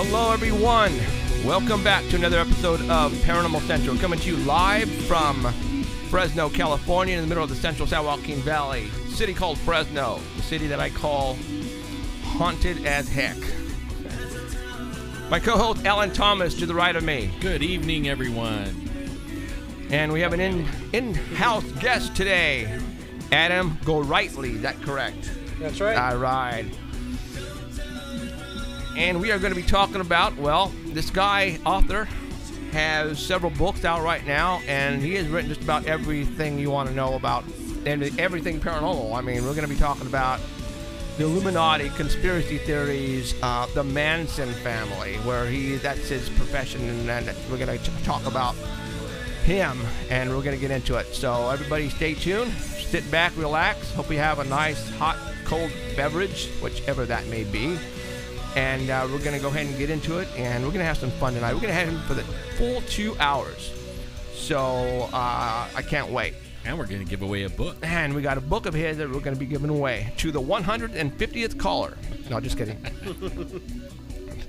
Hello, everyone. Welcome back to another episode of Paranormal Central, coming to you live from Fresno, California, in the middle of the central San Joaquin Valley. City called Fresno, the city that I call haunted as heck. My co-host, Alan Thomas, to the right of me. Good evening, everyone. And we have an in-house guest today, Adam Gorightly. Is that correct? That's right. All right. And we are going to be talking about, well, this guy, author, has several books out right now, and he has written just about everything you want to know about, and everything paranormal. I mean, we're going to be talking about the Illuminati, conspiracy theories, the Manson family, where that's his profession, and we're going to talk about him, and we're going to get into it. So everybody stay tuned, sit back, relax, hope you have a nice, hot, cold beverage, whichever that may be. And we're going to go ahead and get into it, and we're going to have some fun tonight. We're going to have him for the full 2 hours. So I can't wait. And we're going to give away a book. And we got a book of his that we're going to be giving away to the 150th caller. No, just kidding.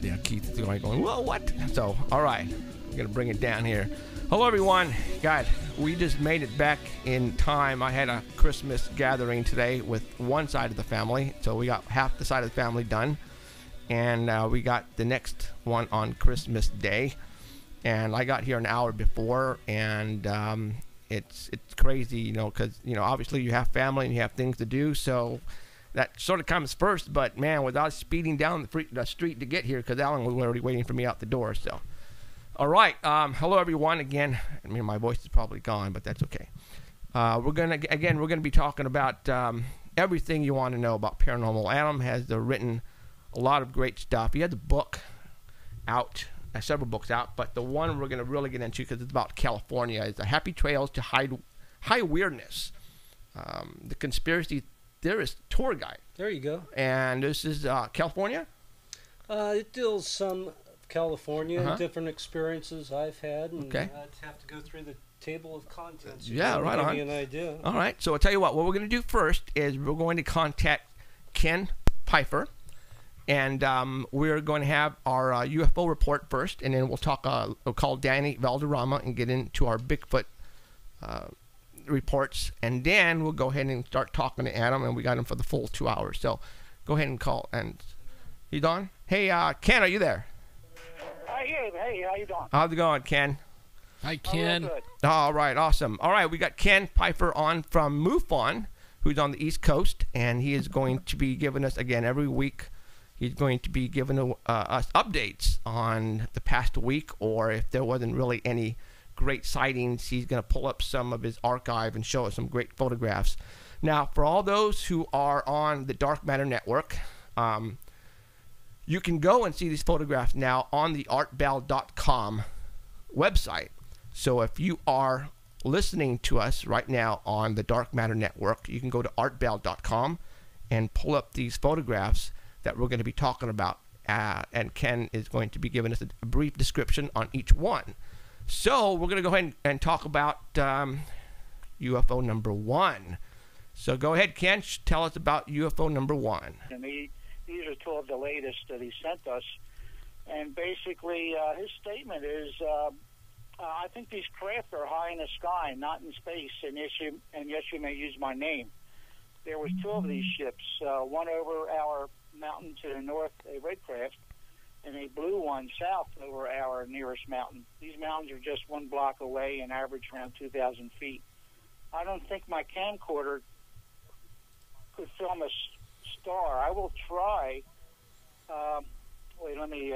Yeah, Keith is going, well, what? So, all right. We're going to bring it down here. Hello, everyone. God, we just made it back in time. I had a Christmas gathering today with one side of the family. So we got half the side of the family done. And we got the next one on Christmas Day, and I got here an hour before, and it's crazy, you know, because, you know, obviously you have family and you have things to do, so that sort of comes first. But man, without speeding down the street to get here, because Alan was already waiting for me out the door. So, all right, hello everyone again. I mean, my voice is probably gone, but that's okay. We're gonna be talking about everything you want to know about paranormal. Adam has written a lot of great stuff. He has a book out, several books out, but the one we're going to really get into, because it's about California, is the Happy Trails to High Weirdness. The Conspiracy Theorist Tour Guide. There you go. And this is California? It deals some California and different experiences I've had, and okay. I'd have to go through the table of contents. Yeah, right on. Give me an idea. All right, so I'll tell you what we're going to do first is we're going to contact Ken Pfiefer. And we're going to have our UFO report first, and then we'll call Danny Valderrama and get into our Bigfoot reports. And then we'll go ahead and start talking to Adam, and we got him for the full 2 hours. So go ahead and call. And he's on? Hey, Ken, are you there? Hey, how you doing? How's it going, Ken? Hi, Ken. Good. All right, awesome. All right, we got Ken Pfiefer on from MUFON, who's on the East Coast, and he is going to be giving us, again, every week, he's going to be giving us updates on the past week, or if there wasn't really any great sightings, he's going to pull up some of his archive and show us some great photographs. Now, for all those who are on the Dark Matter Network, you can go and see these photographs now on the artbell.com website. So if you are listening to us right now on the Dark Matter Network, you can go to artbell.com and pull up these photographs that we're going to be talking about, and Ken is going to be giving us a brief description on each one. So we're going to go ahead and talk about UFO number 1. So go ahead, Ken, tell us about UFO number 1. And these are 2 of the latest that he sent us. And basically, his statement is, I think these craft are high in the sky, not in space, and yes, you may use my name. There was 2 of these ships, one over our mountain to the north, a red craft, and a blue one south over our nearest mountain. These mountains are just 1 block away and average around 2,000 feet. I don't think my camcorder could film a star. I will try. Wait, let me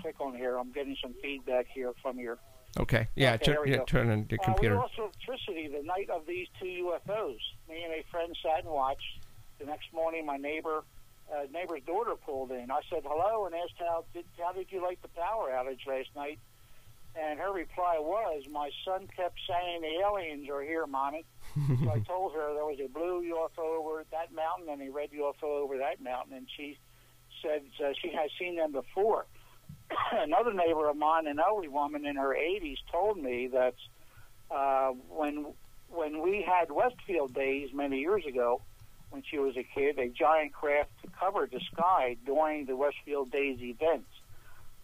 click on here. I'm getting some feedback here from your. Okay. Yeah. Okay, turn on the computer. We lost electricity the night of these 2 UFOs. Me and a friend sat and watched. The next morning, my neighbor's daughter pulled in. I said hello and asked how did you like the power outage last night? And her reply was, my son kept saying the aliens are here, Mommy. So I told her there was a blue UFO over that mountain and a red UFO over that mountain, and she said she has seen them before. Another neighbor of mine, an elderly woman in her 80s, told me that when we had Westfield days many years ago, when she was a kid, a giant craft covered the sky during the Westfield Days events.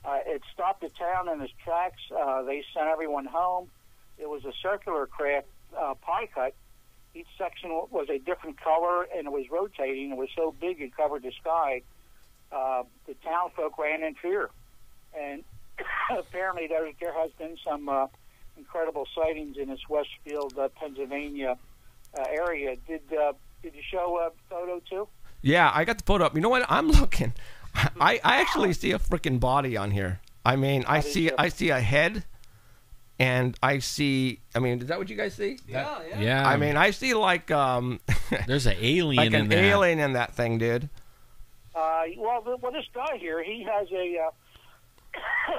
It stopped the town in its tracks. They sent everyone home. It was a circular craft pie cut. Each section was a different color, and it was rotating. It was so big it covered the sky. The town folk ran in fear. And apparently there has been some incredible sightings in this Westfield, Pennsylvania area. Did you show a photo too? Yeah, I got the photo up. You know what? I'm looking. I actually see a freaking body on here. I mean, I see a head, and I see. I mean, is that what you guys see? Yeah. I mean, I see like there's an alien like in an there. alien in that thing, dude. Well, this guy here, he has a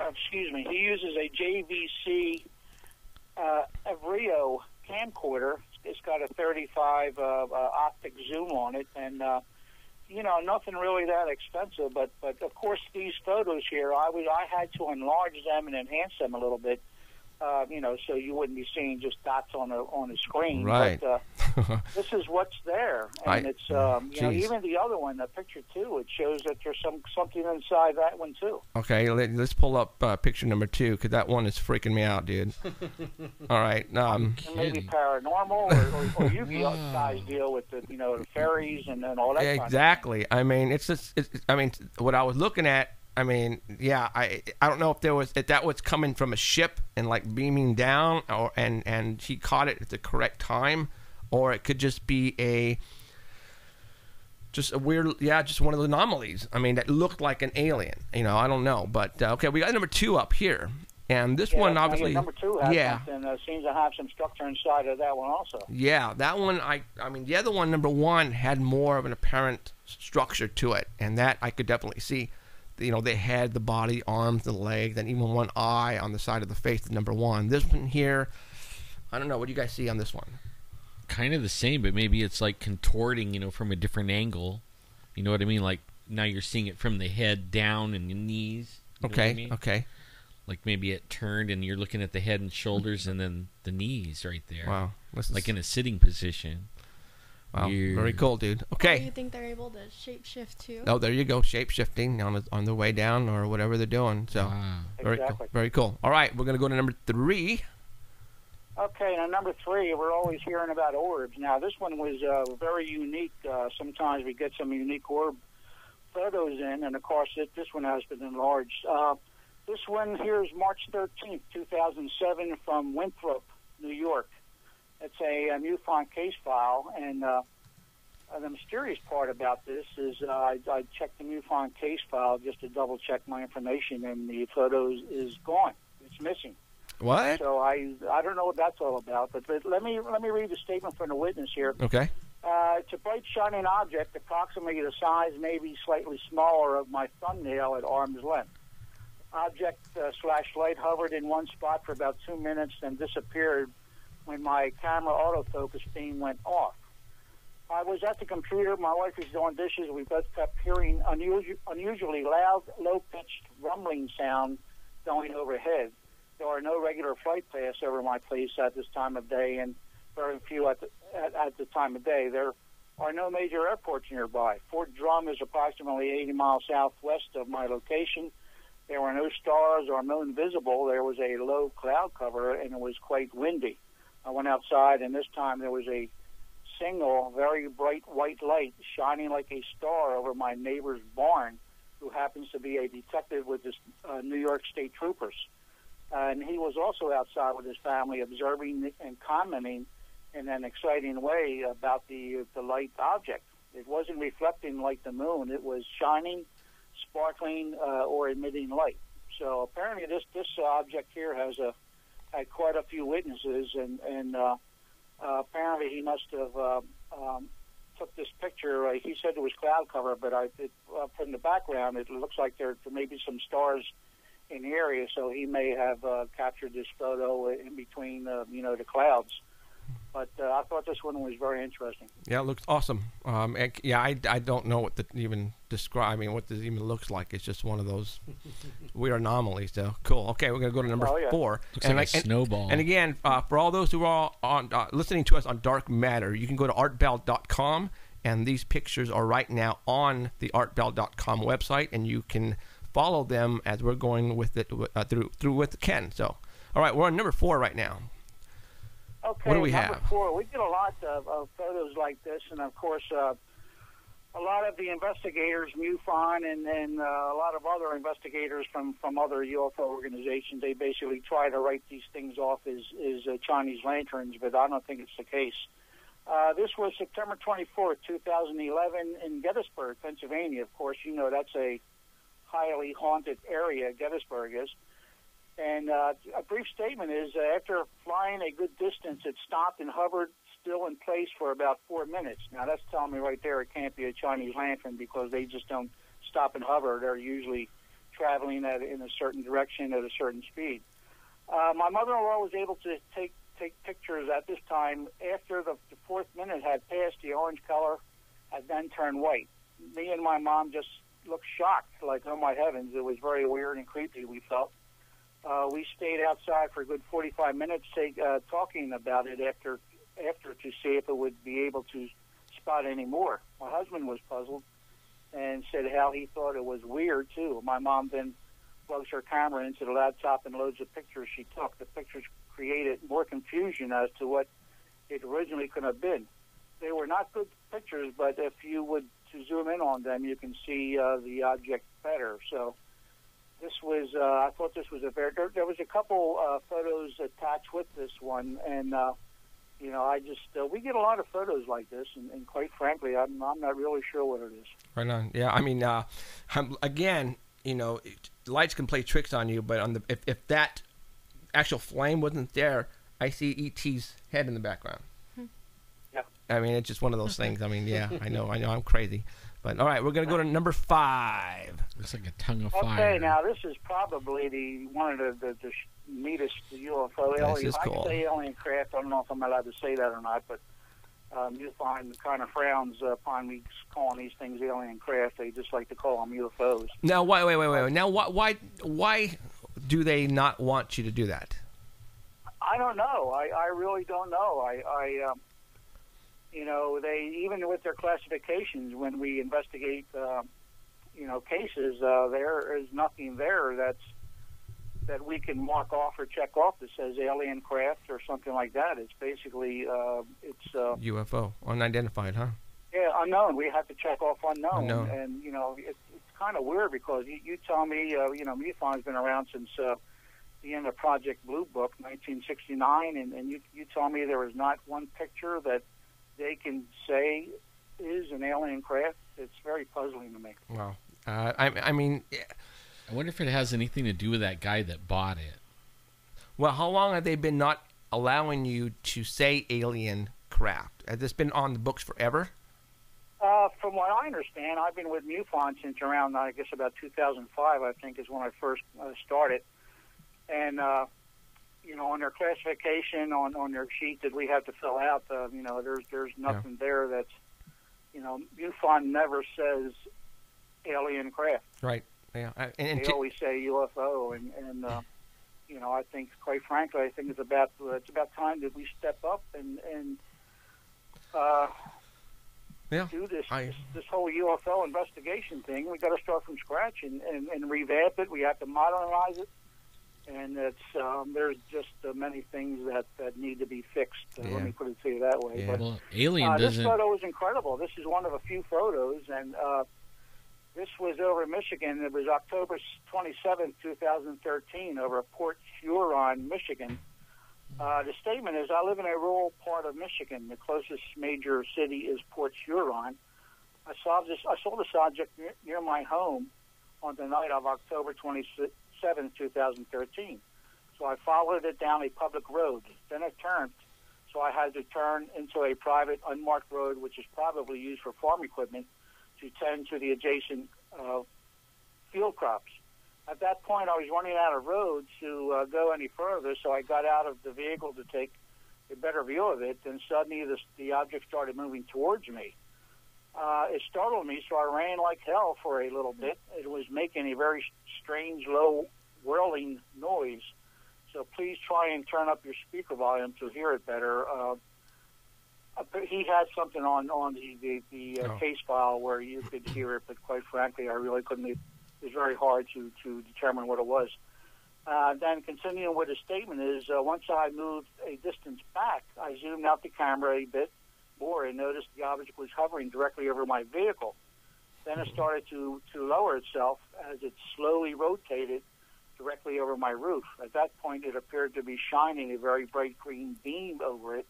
excuse me. He uses a JVC Avrio camcorder. It's got a 35 optic zoom on it, and nothing really that expensive. But of course, these photos here, I had to enlarge them and enhance them a little bit, so you wouldn't be seeing just dots on the screen. Right. But this is what's there, and it's even the other one, the picture 2, it shows that there's something inside that one too. Okay, let's pull up picture number 2, because that one is freaking me out, dude. All right. Maybe paranormal, or you guys deal with the the fairies and all that. Exactly. Kind of I mean, it's just. I mean, what I was looking at. I mean, yeah. I don't know if that was coming from a ship and like beaming down, and he caught it at the correct time, or it could just be just a weird, just one of the anomalies. I mean, that looked like an alien. I don't know, but okay, we got number 2 up here. And this one, obviously, number 2 has something, seems to have some structure inside of that one also. Yeah, that one, I mean, the other one, number 1, had more of an apparent structure to it, and that I could definitely see. They had the body, arms, the legs, and even one eye on the side of the face of number 1. This one here, I don't know. What do you guys see on this one? Kind of the same, but maybe it's like contorting, from a different angle. You know what I mean? Like now you're seeing it from the head down and the knees. You know what I mean? Okay. Like maybe it turned and you're looking at the head and shoulders and then the knees right there. Wow. Like in a sitting position. Wow. Weird. Very cool, dude. Okay. Do you think they're able to shapeshift too? Oh, there you go. Shape-shifting on the way down or whatever they're doing. So very cool. Very cool. All right. We're going to go to number 3. Okay, now number 3, we're always hearing about orbs. Now, this one was very unique. Sometimes we get some unique orb photos in, and of course, this one has been enlarged. This one here is March 13th, 2007, from Winthrop, New York. It's a MUFON case file, and the mysterious part about this is I checked the MUFON case file just to double-check my information, and the photos is gone. It's missing. What? So I don't know what that's all about, but let me read the statement from the witness here. Okay. It's a bright shining object, approximately the size, maybe slightly smaller, of my thumbnail at arm's length. Object / light hovered in one spot for about 2 minutes, then disappeared when my camera autofocus beam went off. I was at the computer. My wife was doing dishes. We both kept hearing unusually loud, low-pitched rumbling sound going overhead. There are no regular flight paths over my place at this time of day, and very few at the time of day. There are no major airports nearby. Fort Drum is approximately 80 miles southwest of my location. There were no stars or moon visible. There was a low cloud cover, and it was quite windy. I went outside, and this time there was a single, very bright white light shining like a star over my neighbor's barn, who happens to be a detective with the New York State Troopers. And he was also outside with his family, observing and commenting in an exciting way about the light object. It wasn't reflecting like the moon. It was shining, sparkling, or emitting light. So apparently this object here has had quite a few witnesses, and apparently he must have took this picture. He said it was cloud cover, but from the background, it looks like there may be some stars in the area, so he may have captured this photo in between, the clouds. But I thought this one was very interesting. Yeah, it looks awesome. I don't know what to even describe. I mean, what this even looks like. It's just one of those weird anomalies. So cool. Okay, we're gonna go to number 4. Looks like a snowball. And again, for all those who are on listening to us on Dark Matter, you can go to artbell.com, and these pictures are right now on the artbell.com website, and you can follow them as we're going with it through with Ken. So, all right, we're on number 4 right now. Okay, what do we number have? 4. We get a lot of photos like this, and of course, a lot of the investigators, MUFON, and a lot of other investigators from other UFO organizations, they basically try to write these things off as Chinese lanterns, but I don't think it's the case. This was September 24th, 2011 in Gettysburg, Pennsylvania. Of course, you know that's a highly haunted area, Gettysburg is. And a brief statement is, after flying a good distance, it stopped and hovered still in place for about 4 minutes. Now, that's telling me right there it can't be a Chinese lantern because they just don't stop and hover. They're usually traveling in a certain direction at a certain speed. My mother-in-law was able to take pictures at this time. After the 4th minute had passed, the orange color had then turned white. Me and my mom just looked shocked, like, oh, my heavens. It was very weird and creepy, we felt. We stayed outside for a good 45 minutes talking about it after to see if it would be able to spot any more. My husband was puzzled and said how he thought it was weird, too. My mom then plugs her camera into the laptop and loads of pictures she took. The pictures created more confusion as to what it originally could have been. They were not good pictures, but if you would to zoom in on them, you can see the object better. So this was, I thought this was there was a couple photos attached with this one, and, you know, I just, we get a lot of photos like this, and quite frankly, I'm not really sure what it is. Right on. Yeah, I mean, again, you know, lights can play tricks on you, but if that actual flame wasn't there, I see E.T.'s head in the background. Yeah. I mean, it's just one of those things. I mean, yeah, I know, I'm crazy. But, all right, we're going to go to number 5. It's like a tongue of fire. Okay, now this is probably one of the neatest UFO aliens. This is cool. I say alien craft. I don't know if I'm allowed to say that or not, but you'll find kind of frowns upon me calling these things alien craft. They just like to call them UFOs. Now, wait. Now, why do they not want you to do that? I don't know. I really don't know. You know, they, even with their classifications, when we investigate, you know, cases, there is nothing there that we can mark off or check off that says alien craft or something like that. It's basically, it's UFO, unidentified, huh? Yeah, unknown. We have to check off unknown. And you know, it's kind of weird because you tell me, you know, MUFON's been around since the end of Project Blue Book, 1969, and you tell me there was not one picture that they can say is an alien craft. It's very puzzling to me. Wow. I mean, I wonder if it has anything to do with that guy that bought it. Well, how long have they been not allowing you to say alien craft? Has this been on the books forever? From what I understand, I've been with MUFON since around, I guess, about 2005, I think, is when I first started. And, you know, on their classification, on their sheet that we have to fill out, you know, there's nothing there that's, you know, MUFON never says alien craft. Right. Yeah. They always say UFO, and you know, I think, quite frankly, I think it's about time that we step up and do this whole UFO investigation thing. We got to start from scratch and revamp it. We have to modernize it. And it's there's just many things that need to be fixed. Let me put it to you that way. Yeah. But, well, alien doesn't. This photo is incredible. This is one of a few photos, and this was over in Michigan. It was October 27th, 2013, over Port Huron, Michigan. The statement is, I live in a rural part of Michigan. The closest major city is Port Huron. I saw this object near my home on the night of October 27th, 2013. So I followed it down a public road. Then it turned, so I had to turn into a private, unmarked road, which is probably used for farm equipment, to tend to the adjacent field crops. At that point, I was running out of road to go any further, so I got out of the vehicle to take a better view of it, and suddenly the object started moving towards me. It startled me, so I ran like hell for a little bit. It was making a very strange, low, whirling noise. So please try and turn up your speaker volume to hear it better. He had something on the case file where you could hear it, but quite frankly, I really couldn't it was very hard to determine what it was. Then continuing with his statement is, once I moved a distance back, I zoomed out the camera a bit more and noticed the object was hovering directly over my vehicle. Then it started to lower itself as it slowly rotated directly over my roof. At that point, it appeared to be shining a very bright green beam over it.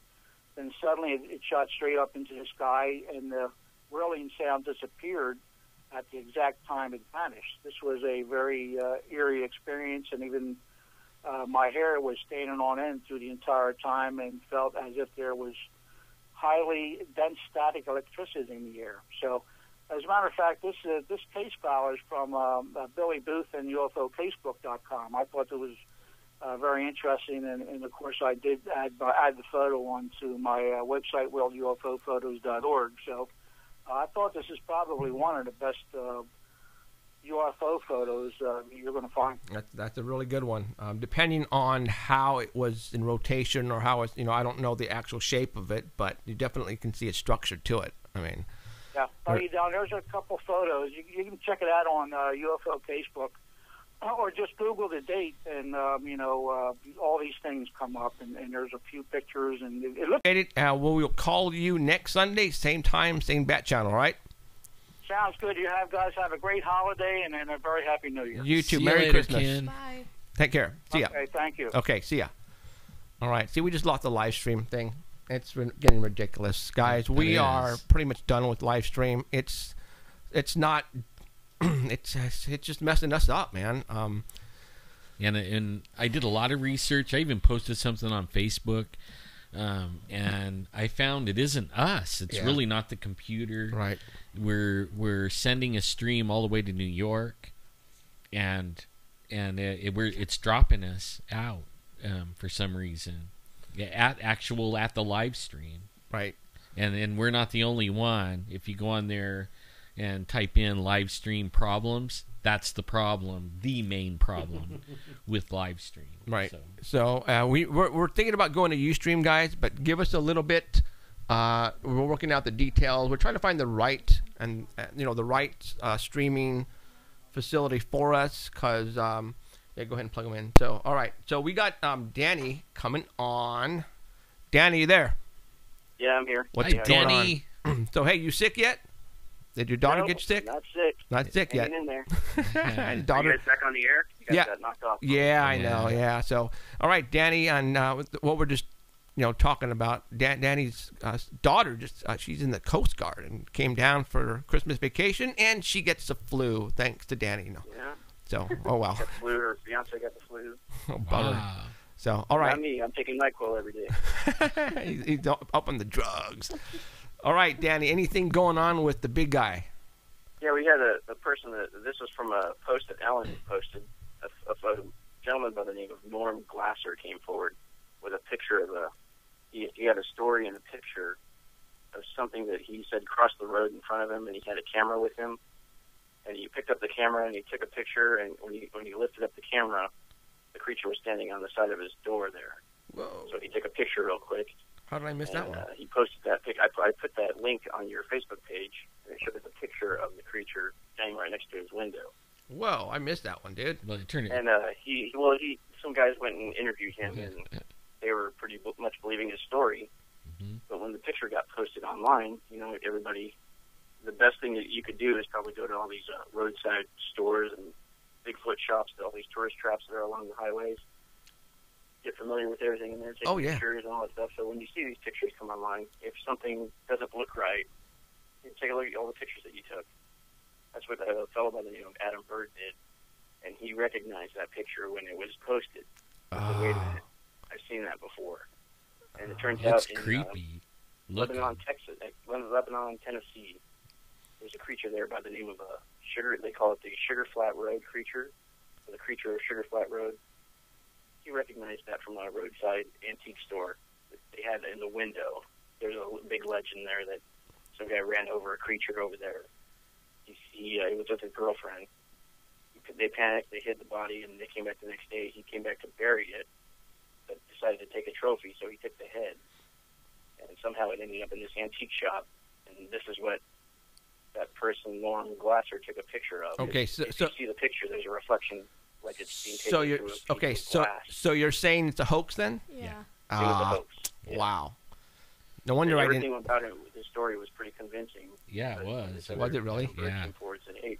Then suddenly it shot straight up into the sky, and the whirling sound disappeared at the exact time it vanished. This was a very eerie experience, and even my hair was standing on end through the entire time and felt as if there was highly dense static electricity in the air. So, as a matter of fact, this case file is from Billy Booth and UFOCasebook.com. I thought it was very interesting, and of course I did add the photo onto my website, worldufophotos.org. So I thought this is probably one of the best UFO photos you're going to find. That's a really good one. Depending on how it was in rotation or how it's, I don't know the actual shape of it, but you definitely can see a structure to it. I mean, yeah. There's a couple photos. You can check it out on UFO Facebook, or just Google the date, and all these things come up, and there's a few pictures, and it looks. We'll call you next Sunday, same time, same bat channel, right? Sounds good. You guys have a great holiday and a very happy New Year. You too. See Merry you later, Christmas. Ken. Bye. Take care. See ya. Okay, thank you. Okay, see ya. All right. See, we just lost the live stream thing. It's getting ridiculous, guys. We are pretty much done with live stream. It's not. It's just messing us up, man. And I did a lot of research. I even posted something on Facebook, and I found it isn't us. It's really not the computer. Right. We're sending a stream all the way to New York, and it's dropping us out for some reason. At the live stream. Right. And we're not the only one. If you go on there and type in live stream problems, that's the problem, the main problem with live stream. Right. So we're thinking about going to Ustream, guys, but give us a little bit. We're working out the details. We're trying to find the right streaming facility for us, because yeah, go ahead and plug them in. So, all right. So we got Danny coming on. Danny, you there? Yeah, I'm here. What's going on? So, hey, you sick yet? Did your daughter get sick? Not sick. Not sick yet. Hanging in there. Daughter. Are you guys back on the air? You guys got knocked off. Yeah, I know. Yeah. So, all right, Danny, and what we're just talking about, Danny's daughter she's in the Coast Guard and came down for Christmas vacation, and she gets the flu thanks to Danny. Yeah. So, oh wow. Got the flu. Her fiance got the flu. Oh, bummer. Wow. So, all right. Not me. I'm taking NyQuil every day. He's up on the drugs. All right, Danny. Anything going on with the big guy? Yeah, we had a person this was from a post that Alan posted. A gentleman by the name of Norm Glasser came forward with a picture of he had a story and a picture of something that he said crossed the road in front of him, and he had a camera with him. And he picked up the camera and he took a picture, and when he lifted up the camera, the creature was standing on the side of his door there. Whoa. So he took a picture real quick. How did I miss that one? He posted that picture. I put that link on your Facebook page, and it showed us a picture of the creature standing right next to his window. Whoa, I missed that one, dude. Well, turn it. And some guys went and interviewed him, and they were pretty much believing his story. Mm-hmm. But when the picture got posted online, everybody. The best thing that you could do is probably go to all these roadside stores and Bigfoot shops, all these tourist traps that are along the highways. Get familiar with everything in there, take pictures and all that stuff. So when you see these pictures come online, if something doesn't look right, you take a look at all the pictures that you took. That's what a fellow by the name of Adam Bird did, and he recognized that picture when it was posted. Wait a minute, I've seen that before. And it turns out in Lebanon, Tennessee, there's a creature there by the name of they call it the Sugar Flat Road creature, or the creature of Sugar Flat Road. He recognized that from a roadside antique store that they had in the window. There's a big legend there that some guy ran over a creature over there. He was with his girlfriend. They panicked, they hid the body, and they came back the next day. He came back to bury it, but decided to take a trophy, so he took the head. And somehow it ended up in this antique shop, and this is what that person, Lauren Glasser, took a picture of. Okay, if so you see the picture, there's a reflection like it's being taken so you're through a okay. piece of glass. So you're saying it's a hoax then? Yeah. It was a hoax. Yeah. Wow. No wonder and I everything didn't. about it, the story was pretty convincing. Yeah, it was. Was it really? Yeah. Forward said, hey,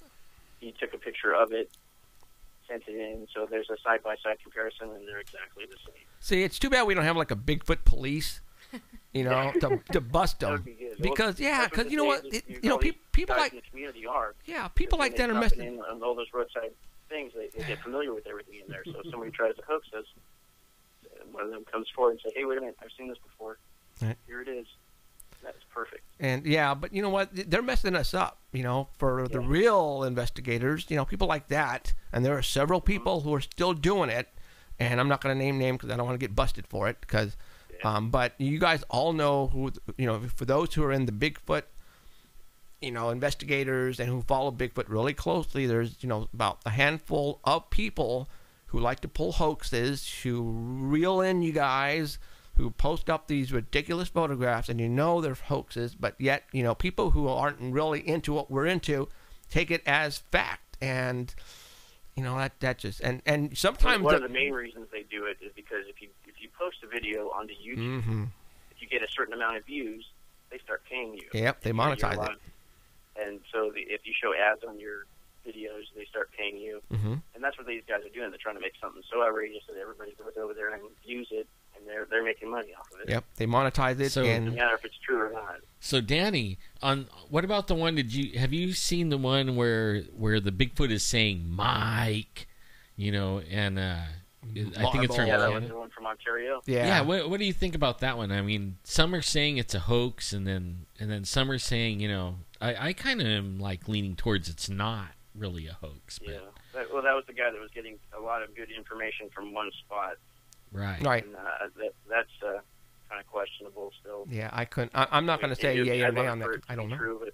he took a picture of it, sent it in, so there's a side-by-side comparison, and they're exactly the same. See, it's too bad we don't have like a Bigfoot police, you know, to bust them. Be good. Because well, because you know what, people like in the community are. Yeah, people like that are messing. In on all those roadside things, they get familiar with everything in there. So if somebody tries to hoax us, one of them comes forward and say, "Hey, wait a minute, I've seen this before. Right. Here it is." That's perfect. And yeah, but you know what? They're messing us up, you know, for the real investigators, you know, people like that. And there are several people who are still doing it. And I'm not going to name names because I don't want to get busted for it. Because, but you guys all know who, you know, for those who are in the Bigfoot, you know, investigators and who follow Bigfoot really closely, there's, you know, about a handful of people who like to pull hoaxes, who reel in you guys, who post up these ridiculous photographs, and you know they're hoaxes, but yet, you know, people who aren't really into what we're into take it as fact. And, you know, that just, and sometimes... One of the main reasons they do it is because if you post a video onto YouTube, if you get a certain amount of views, they start paying you. Yep, they monetize it. And so if you show ads on your videos, they start paying you. And that's what these guys are doing. They're trying to make something so outrageous that everybody goes over there and views it. And they're making money off of it. Yep, they monetize it. So, and no matter if it's true or not. So Danny, what about the one? Have you seen the one where the Bigfoot is saying Mike, you know, and I think it's from that was the one from Ontario. Yeah. What do you think about that one? I mean, some are saying it's a hoax, and then some are saying, you know, I kind of am like leaning towards it's not really a hoax. But. Yeah. Well, that was the guy that was getting a lot of good information from one spot. Right. And, that's kind of questionable still. Yeah, I couldn't. I'm not going to say yay or nay on that. I don't know. True, but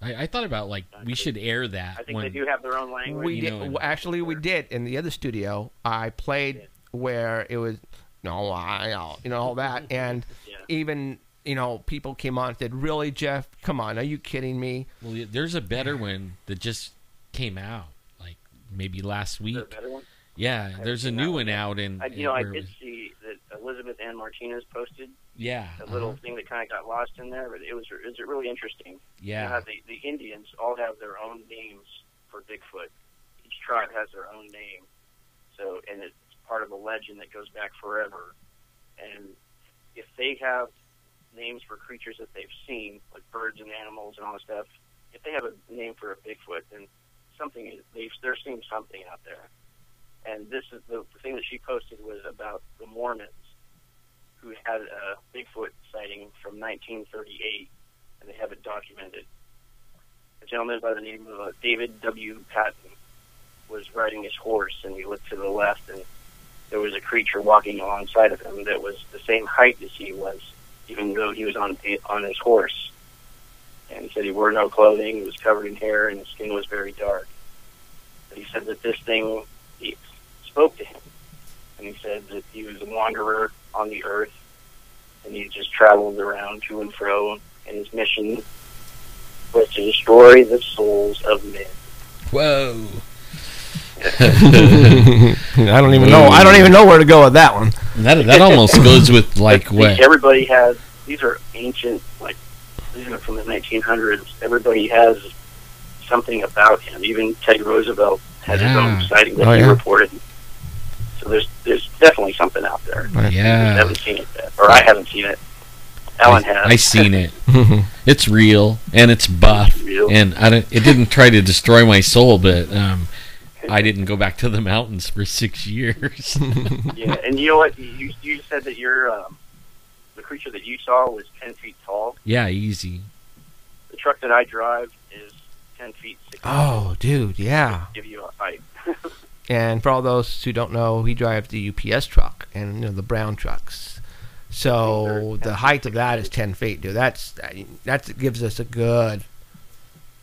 I thought about we should air that. I think they do have their own language. We did. Actually, we did in the other studio. I played where it was you know all that, and even you know people came on and said, "Really, Jeff? Come on, are you kidding me?" Well, there's a better one that just came out like maybe last week. Is there a better one? Yeah, there's a new one out, and I did see that Elizabeth Ann Martinez posted. Yeah, a little thing that kind of got lost in there, but it was really interesting. Yeah, you know how the Indians all have their own names for Bigfoot. Each tribe has their own name, so and it's part of a legend that goes back forever. And if they have names for creatures that they've seen, like birds and animals and all that stuff, if they have a name for a Bigfoot, then they're seeing something out there. And this is the thing that she posted was about the Mormons who had a Bigfoot sighting from 1938, and they have it documented. A gentleman by the name of David W. Patton was riding his horse, and he looked to the left, and there was a creature walking alongside of him that was the same height as he was, even though he was on his horse. And he said he wore no clothing, he was covered in hair, and his skin was very dark. But he said that this thing... He spoke to him, and he said that he was a wanderer on the earth, and he just traveled around to and fro, and his mission was to destroy the souls of men. Whoa! I don't even know. I don't even know where to go with that one. That almost goes with like what everybody has. These are ancient, like these are from the 1900s. Everybody has something about him. Even Teddy Roosevelt had his own sighting that he reported. So there's definitely something out there. Yeah. I haven't seen it yet. Or I haven't seen it. Alan has. I seen it. It's real, and it's buff. And it didn't try to destroy my soul, but I didn't go back to the mountains for 6 years. Yeah, and you know what? You said that the creature that you saw was 10 feet tall. Yeah, easy. The truck that I drive is 10 feet 6 Oh, dude, yeah. Give you a height. And for all those who don't know, he drives the UPS truck and you know the brown trucks. So the height of that is 10 feet, dude. That gives us a good.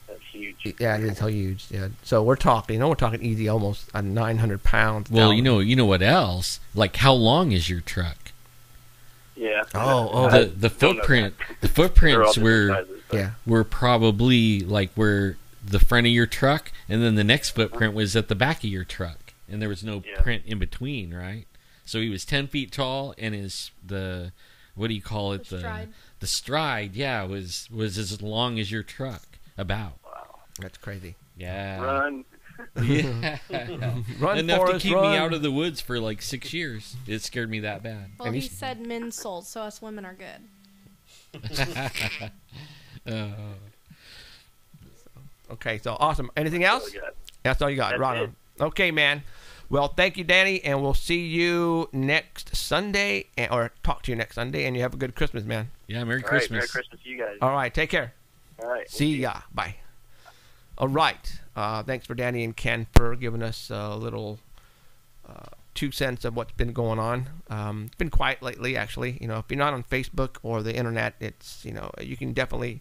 That's huge. Yeah, it's huge. Yeah. So we're talking easy, almost 900 pounds. Well, you know what else? Like, how long is your truck? Yeah. The footprints sizes, were probably like where the front of your truck, and then the next footprint was at the back of your truck, and there was no print in between, right? So he was 10 feet tall, and what do you call it? The stride, was as long as your truck, about. Wow. That's crazy. Yeah. Run. Yeah. Run, Enough Forrest, to keep run. me out of the woods for like 6 years. It scared me that bad. Well, he said men's souls, so us women are good. Okay, so awesome. Anything else? That's all you got. Right. Okay, man. Well, thank you, Danny, and we'll see you next Sunday, or talk to you next Sunday, and you have a good Christmas, man. Yeah, Merry Christmas. Merry Christmas to you guys. All right, take care. All right. See ya. Bye. All right. Thanks for Danny and Ken for giving us a little 2 cents of what's been going on. It's been quiet lately, actually. You know, if you're not on Facebook or the internet, it's, you know, you can definitely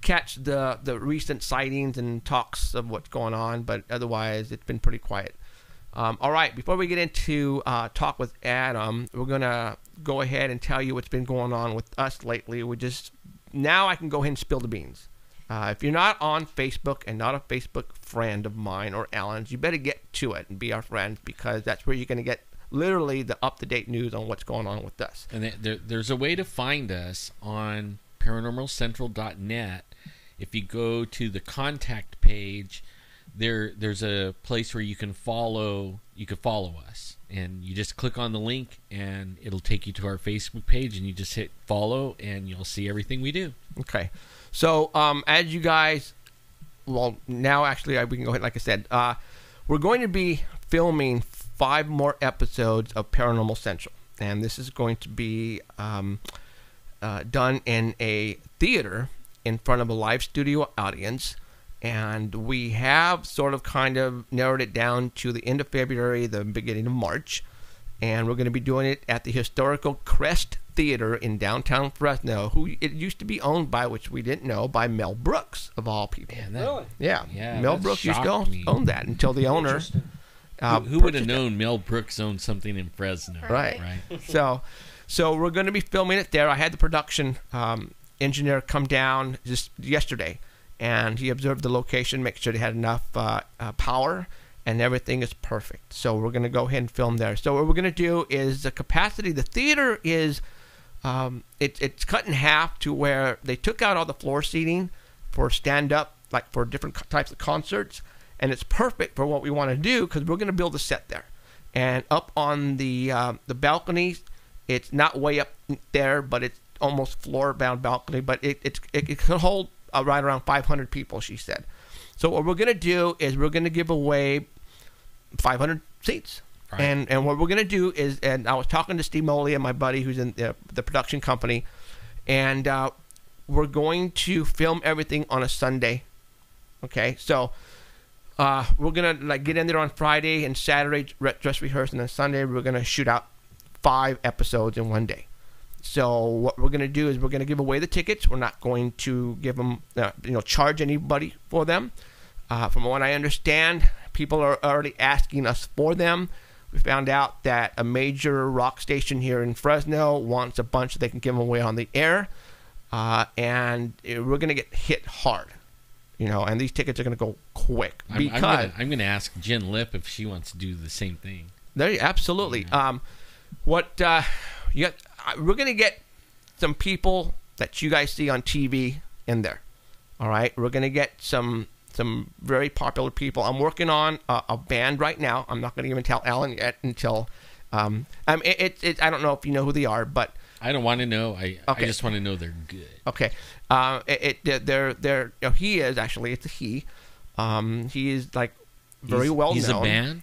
catch the recent sightings and talks of what's going on, but otherwise it's been pretty quiet. All right, before we get into talk with Adam, we're going to go ahead and tell you what's been going on with us lately. Now I can go ahead and spill the beans. If you're not on Facebook and not a Facebook friend of mine or Alan's, you better get to it and be our friends, because that's where you're going to get literally the up-to-date news on what's going on with us. And there's a way to find us on paranormalcentral.net. If you go to the contact page, there's a place where you can follow us, and you just click on the link and it'll take you to our Facebook page, and you just hit follow and you'll see everything we do. Okay. So as you guys, well, now actually we can go ahead, like I said, we're going to be filming 5 more episodes of Paranormal Central, and this is going to be done in a theater in front of a live studio audience. And we have sort of kind of narrowed it down to the end of February, the beginning of March. And we're going to be doing it at the historical Crest Theater in downtown Fresno, who it used to be owned by, which we didn't know, by Mel Brooks, of all people. Really? Yeah. Mel Brooks used to own that until the owner. Who would have known Mel Brooks owned something in Fresno? Right. So we're going to be filming it there. I had the production engineer come down just yesterday, and he observed the location, make sure they had enough power, and everything is perfect. So we're going to go ahead and film there. So what we're going to do is the capacity, the theater is, it's cut in half to where they took out all the floor seating for stand-up, like for different types of concerts, and it's perfect for what we want to do, because we're going to build a set there. And up on the balconies, it's not way up there, but it's almost floor-bound balcony, but it could hold right around 500 people, she said. So what we're going to do is we're going to give away 500 seats. Right. And what we're going to do is, and I was talking to Steve Moley and my buddy who's in the production company, and we're going to film everything on a Sunday. Okay, so we're going to get in there on Friday and Saturday, dress rehearse, and then Sunday we're going to shoot out 5 episodes in one day. So what we're going to do is we're going to give away the tickets. We're not going to give them, charge anybody for them. From what I understand, people are already asking us for them. We found out that a major rock station here in Fresno wants a bunch that they can give them away on the air. And we're going to get hit hard, and these tickets are going to go quick. Because I'm going to ask Jen Lip if she wants to do the same thing. Absolutely. Yeah. We're going to get some people that you guys see on TV in there. All right? We're going to get some very popular people. I'm working on a band right now. I'm not going to even tell Alan yet until I don't know if you know who they are, but I don't want to know. I just want to know they're good. Okay. He is actually, it's a he. He is like very well known. He's a band?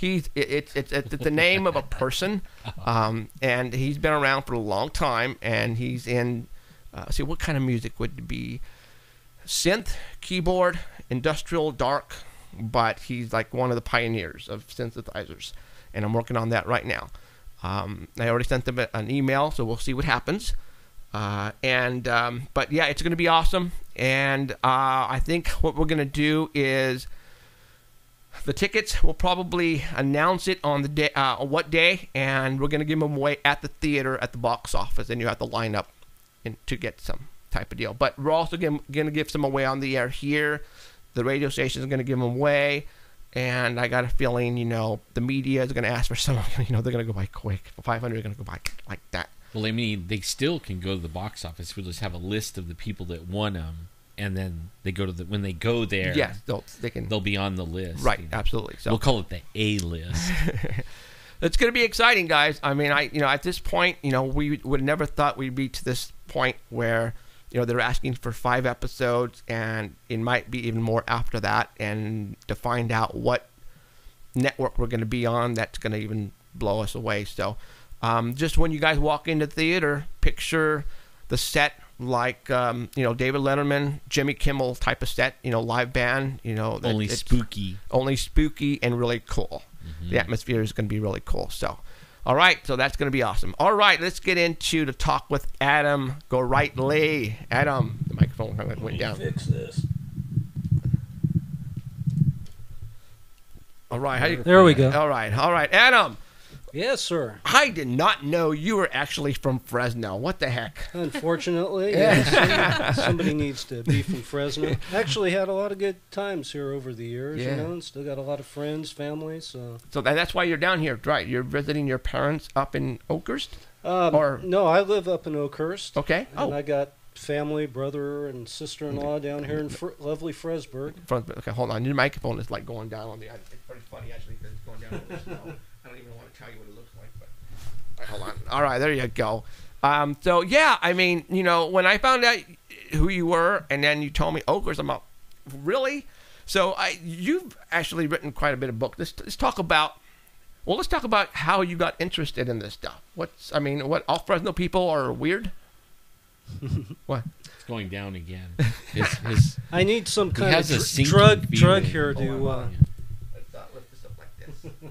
It's the name of a person, and he's been around for a long time, and he's in, what kind of music would it be? Synth, keyboard, industrial, dark, but he's like one of the pioneers of synthesizers, and I'm working on that right now. I already sent them an email, so we'll see what happens. But yeah, it's going to be awesome, and I think what we're going to do is The tickets, we'll probably announce it on the day, what day, and we're going to give them away at the theater at the box office, and you have to line up to get some type of deal. But we're also going to give some away on the air here. The radio station is going to give them away, and I got a feeling, the media is going to ask for some. They're going to go by quick. 500 are going to go by like that. Well, I mean, they still can go to the box office. We'll just have a list of the people that won them. And then they go to when they go there, yes, they'll be on the list. Right, absolutely. So we'll call it the A list. It's going to be exciting, guys. I mean, at this point, we would never thought we'd be to this point where, they're asking for 5 episodes, and it might be even more after that. And to find out what network we're going to be on, that's going to even blow us away. So, just when you guys walk into the theater, picture the set. Like David Letterman, Jimmy Kimmel type of set, live band, only spooky and really cool. Mm-hmm. The atmosphere is going to be really cool. So, all right, so that's going to be awesome. All right, let's get into the talk with Adam Gorightly. Adam, the microphone went down. Fix this. All right, there we go. All right, Adam. Yes, sir. I did not know you were actually from Fresno. What the heck? Unfortunately, somebody needs to be from Fresno. Actually had a lot of good times here over the years, and still got a lot of friends, family. So that's why you're down here, right? You're visiting your parents up in Oakhurst? No, I live up in Oakhurst. Okay. And I got family, brother, and sister-in-law down here in lovely Fresburg. Okay, hold on. Your microphone is like going down on the... It's pretty funny, actually, because it's going down on the snow. I don't even want to tell you what it looks like, but hold on. All right, there you go. So yeah, I mean, when I found out who you were, and then you told me Oakhurst, I'm like, really? So you've actually written quite a bit of books. Let's talk about how you got interested in this stuff. What all Fresno people are weird? What? It's going down again. I need some kind of drug here to.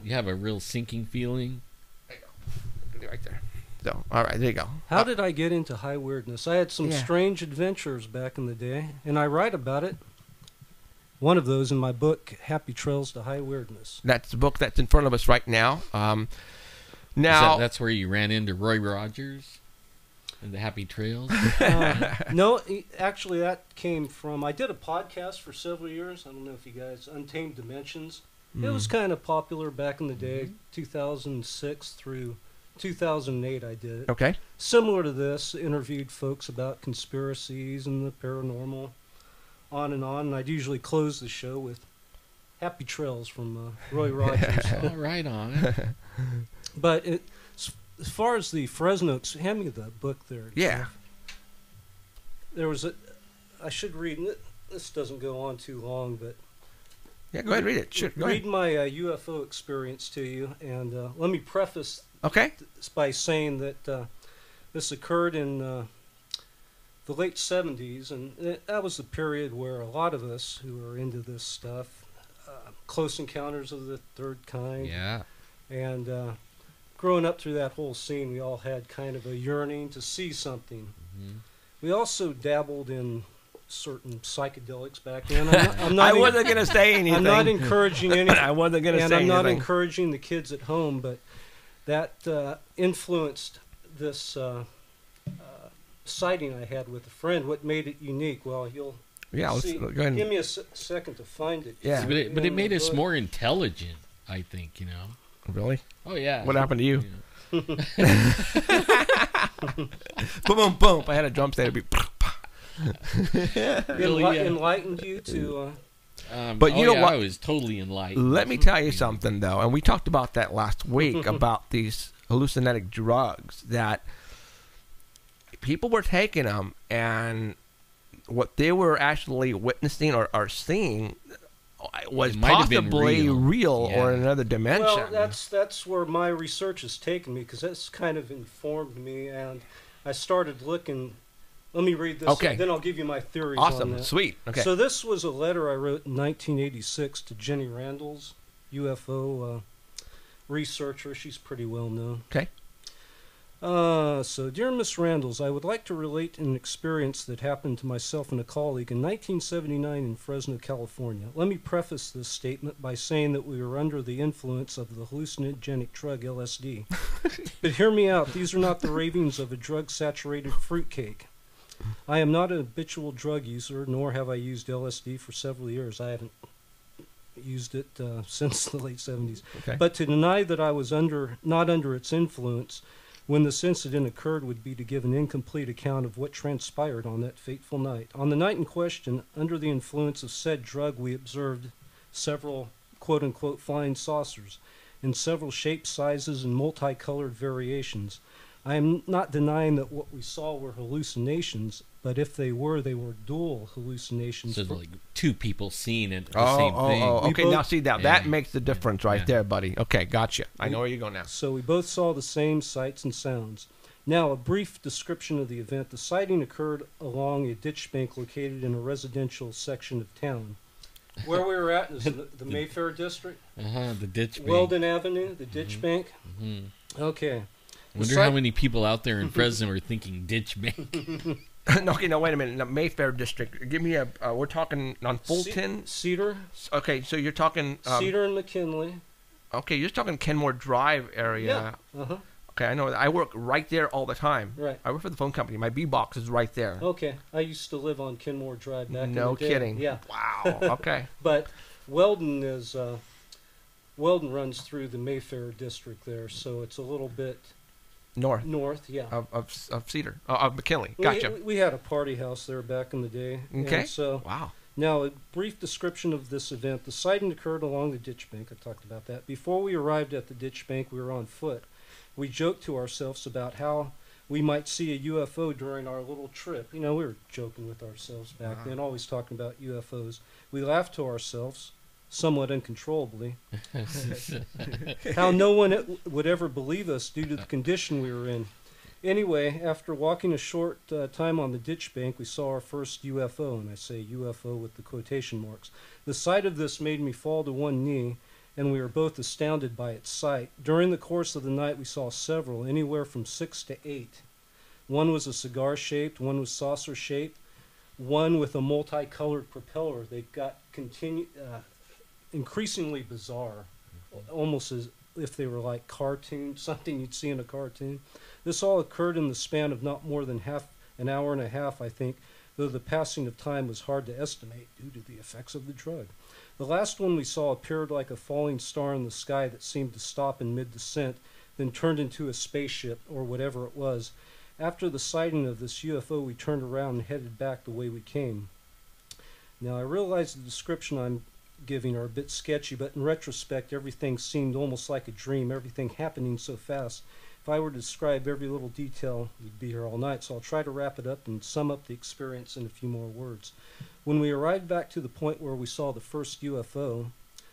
You have a real sinking feeling. There you go. Right there. So, all right, there you go. How did I get into high weirdness? I had some strange adventures back in the day, and I write about it. One of those in my book, Happy Trails to High Weirdness. That's the book that's in front of us right now. That's where you ran into Roy Rogers and the Happy Trails? No, actually that came from, I did a podcast for several years. I don't know if you guys, Untamed Dimensions. It was kind of popular back in the day, 2006 through 2008 I did it. Okay. Similar to this, interviewed folks about conspiracies and the paranormal, on, and I'd usually close the show with Happy Trails from Roy Rogers. All right on. But as far as the Fresno, hand me the book there. Yeah. Jeff. There was I should read, this doesn't go on too long, but... Yeah, go ahead and read it. Sure, read my UFO experience to you, and let me preface this by saying that this occurred in the late 70s, and that was the period where a lot of us who are into this stuff, Close Encounters of the Third Kind, and growing up through that whole scene, we all had kind of a yearning to see something. Mm-hmm. We also dabbled in certain psychedelics back then. I wasn't going to say anything. I'm not encouraging anything. I wasn't going to say anything. And I'm not encouraging the kids at home, but that influenced this sighting I had with a friend. What made it unique? Well, you'll see. Go ahead. Give me a second to find it. Yeah, but it made us more intelligent, I think, Really? Oh, yeah. What happened to you? Boom, boom, boom. If I had a drum set, it'd be... Enlightened you to... But you know what? I was totally enlightened. Let me tell you something, though, and we talked about that last week, about these hallucinogenic drugs, that people were taking them, and what they were actually witnessing or seeing was possibly real or another dimension. Well, that's where my research has taken me, because that's kind of informed me, and I started looking... Let me read this, then I'll give you my theories on that. Sweet. Okay. So this was a letter I wrote in 1986 to Jenny Randalls, UFO researcher. She's pretty well known. Okay. So, dear Miss Randalls, I would like to relate an experience that happened to myself and a colleague in 1979 in Fresno, California. Let me preface this statement by saying that we were under the influence of the hallucinogenic drug LSD. But hear me out, these are not the ravings of a drug-saturated fruitcake. I am not an habitual drug user, nor have I used LSD for several years. I haven't used it since the late 70s. Okay. But to deny that I was not under its influence when this incident occurred would be to give an incomplete account of what transpired on that fateful night. On the night in question, under the influence of said drug, we observed several quote-unquote flying saucers in several shapes, sizes, and multicolored variations. I am not denying that what we saw were hallucinations, but if they were dual hallucinations. So like two people seeing it, the same thing. Okay, now see, that makes the difference right there, buddy. Okay, gotcha. I know where you're going now. So we both saw the same sights and sounds. Now, a brief description of the event. The sighting occurred along a ditch bank located in a residential section of town. Where we were at is the Mayfair district. The ditch bank. Weldon Avenue, the ditch bank. Okay. Wonder how many people out there in Fresno are thinking ditch bank. Okay, no, wait a minute. The Mayfair district. Give me a. We're talking on Fulton. Cedar. Okay, so you're talking. Cedar and McKinley. Okay, you're talking Kenmore Drive area. Yeah. Okay, I know. I work right there all the time. Right. I work for the phone company. My B box is right there. Okay, I used to live on Kenmore Drive back in the day. No kidding. Yeah. Wow. Okay. But Weldon is Weldon runs through the Mayfair district there, so it's a little bit. North, yeah. Of Cedar. Of McKinley. Gotcha. We had a party house there back in the day. Okay. So, wow. Now, a brief description of this event. The sighting occurred along the ditch bank. I talked about that. Before we arrived at the ditch bank, we were on foot. We joked to ourselves about how we might see a UFO during our little trip. You know, we were joking with ourselves back then, always talking about UFOs. We laughed to ourselves, somewhat uncontrollably, how no one would ever believe us due to the condition we were in. Anyway, after walking a short time on the ditch bank, we saw our first UFO, and I say UFO with the quotation marks. The sight of this made me fall to one knee, and we were both astounded by its sight. During the course of the night, we saw several, anywhere from 6 to 8. One was a cigar-shaped, one was saucer-shaped, one with a multicolored propeller. They got increasingly bizarre, almost as if they were like cartoons, something you'd see in a cartoon. This all occurred in the span of not more than an hour and a half, I think, though the passing of time was hard to estimate due to the effects of the drug. The last one we saw appeared like a falling star in the sky that seemed to stop in mid-descent, then turned into a spaceship, or whatever it was. After the sighting of this UFO, we turned around and headed back the way we came. Now, I realize the description I'm giving are a bit sketchy, but in retrospect, everything seemed almost like a dream, everything happening so fast. If I were to describe every little detail, we'd be here all night, so I'll try to wrap it up and sum up the experience in a few more words. When we arrived back to the point where we saw the first UFO,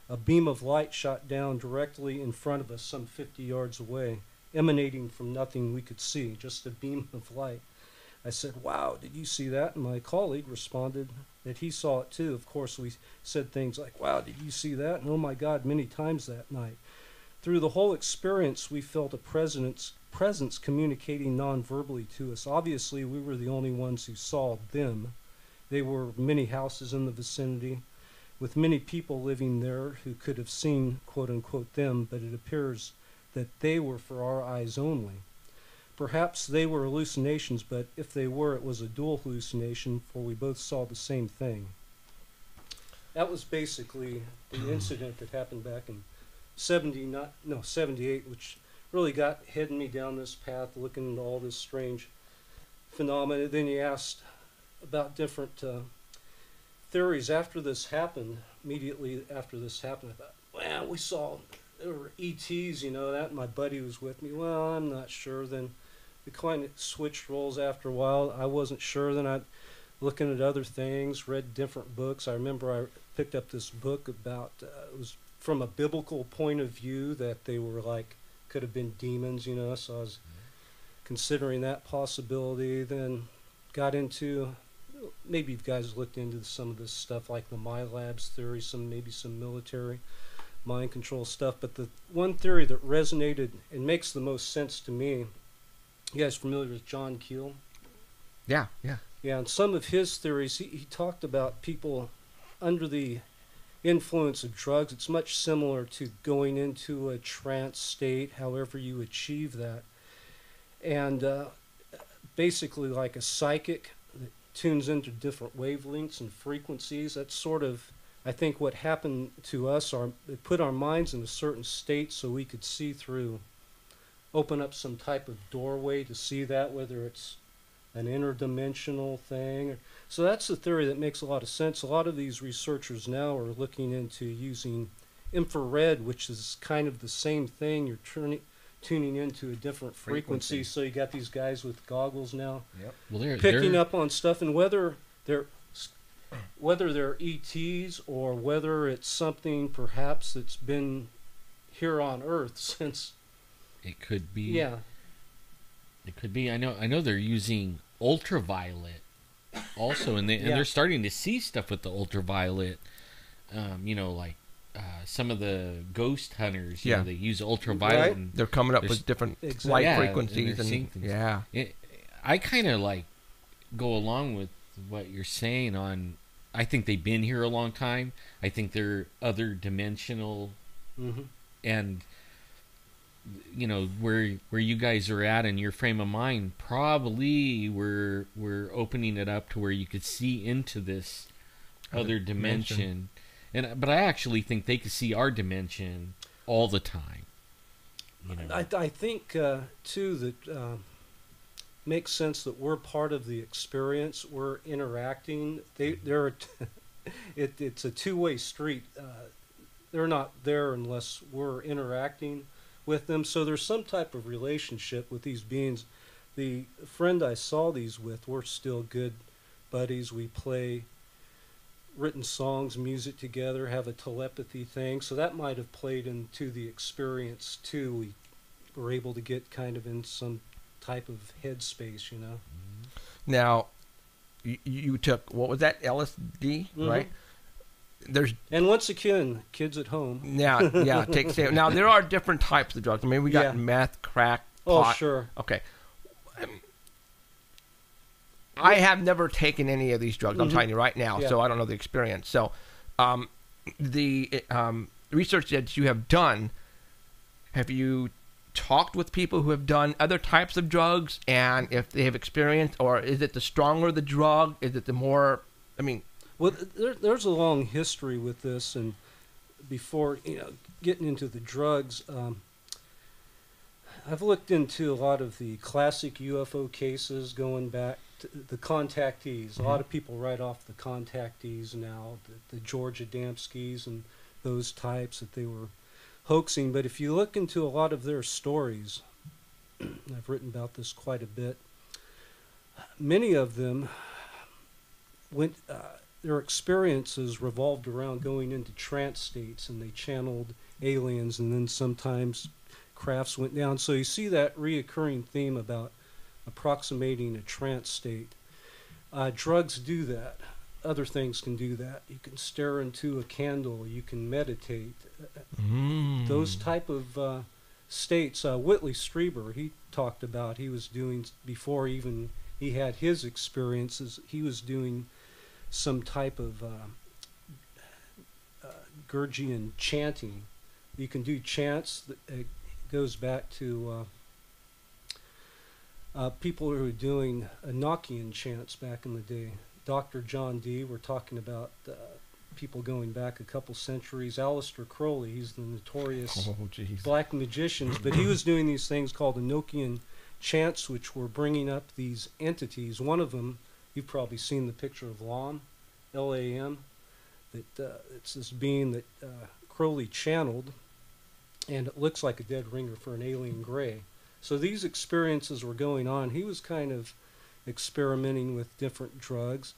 a beam of light shot down directly in front of us some 50 yards away, emanating from nothing we could see, just a beam of light. I said, "Wow, did you see that?" And my colleague responded that he saw it too. Of course, we said things like, "Wow, did you see that?" And "Oh my God," many times that night. Through the whole experience, we felt a presence communicating non-verbally to us. Obviously, we were the only ones who saw them. There were many houses in the vicinity, with many people living there who could have seen, quote-unquote, them, but it appears that they were for our eyes only. Perhaps they were hallucinations, but if they were, it was a dual hallucination, for we both saw the same thing. That was basically the incident that happened back in 78, which really got heading me down this path, looking into all this strange phenomena. Then you asked about different theories. After this happened, immediately after this happened, I thought, well, we saw, there were ETs, you know, that, and my buddy was with me. Well, I'm not sure. Then we kind of switched roles after a while. I wasn't sure. Then I looking at other things, read different books. I remember I picked up this book about, it was from a biblical point of view, that they were like, could have been demons, you know, so I was considering that possibility. Then got into, maybe you guys looked into some of this stuff like the My Labs theory, maybe some military mind control stuff, but the one theory that resonated and makes the most sense to me You guys familiar with John Keel? Yeah, yeah. Yeah, and some of his theories, he talked about people under the influence of drugs. It's much similar to going into a trance state, however you achieve that. And basically like a psychic that tunes into different wavelengths and frequencies. That's sort of, I think, what happened to us. It put our minds in a certain state so we could see through, open up some type of doorway to see that, whether it's an interdimensional thing. So that's the theory that makes a lot of sense. A lot of these researchers now are looking into using infrared, which is kind of the same thing. You're tuning into a different frequency. So you got these guys with goggles now, well, picking up on stuff, and whether they're ETs or whether it's something perhaps that's been here on Earth since. It could be. Yeah. It could be. I know they're using ultraviolet also, and they're starting to see stuff with the ultraviolet. Like some of the ghost hunters, you know, they use ultraviolet. Right. And they're coming up with different light frequencies. I kind of like go along with what you're saying on. I think they've been here a long time. I think they're other dimensional, and where you guys are at in your frame of mind, probably we're opening it up to where you could see into this other dimension. But I actually think they could see our dimension all the time. I think too that makes sense that we're part of the experience. We're interacting. It's a two-way street. They're not there unless we're interacting with them. So there's some type of relationship with these beings. The friend I saw these with, we're still good buddies. We play written songs, music together, have a telepathy thing. So that might have played into the experience too. We were able to get kind of in some type of headspace, Now, you took, what was that, LSD, right? And once again, kids at home. Yeah, take now there are different types of drugs. I mean, we got meth, crack, pot. Oh, sure. Okay. I have never taken any of these drugs. I'm telling you right now, so I don't know the experience. So, the research that you have done, have you talked with people who have done other types of drugs, and if they have experienced, or is it the stronger the drug? Is it the more? I mean. Well, there's a long history with this, and before getting into the drugs, I've looked into a lot of the classic UFO cases going back to the contactees. A lot of people write off the contactees now, the George Adamskis and those types, that they were hoaxing. But if you look into a lot of their stories, I've written about this quite a bit, many of them went... their experiences revolved around going into trance states, and they channeled aliens, and then sometimes crafts went down. So you see that reoccurring theme about approximating a trance state. Drugs do that. Other things can do that. You can stare into a candle. You can meditate. Those type of states. Whitley Strieber, he talked about, he was doing, before even he had his experiences, he was doing some type of Gurdjian chanting. You can do chants. It goes back to people who were doing Enochian chants back in the day. Dr. John Dee, we're talking about people going back a couple centuries. Aleister Crowley, he's the notorious black magician, but he was doing these things called Enochian chants, which were bringing up these entities. One of them, you've probably seen the picture of Lam, L-A-M, that it's this being that Crowley channeled, and it looks like a dead ringer for an alien gray. So these experiences were going on. He was kind of experimenting with different drugs.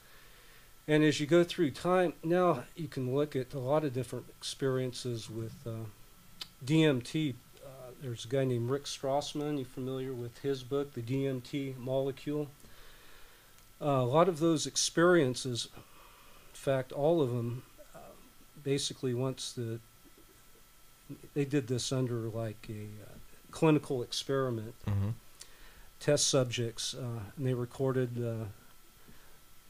And as you go through time, now you can look at a lot of different experiences with DMT. There's a guy named Rick Strassman. You familiar with his book, The DMT Molecule? A lot of those experiences, in fact, all of them, basically once they did this under like a clinical experiment. test subjects, and they recorded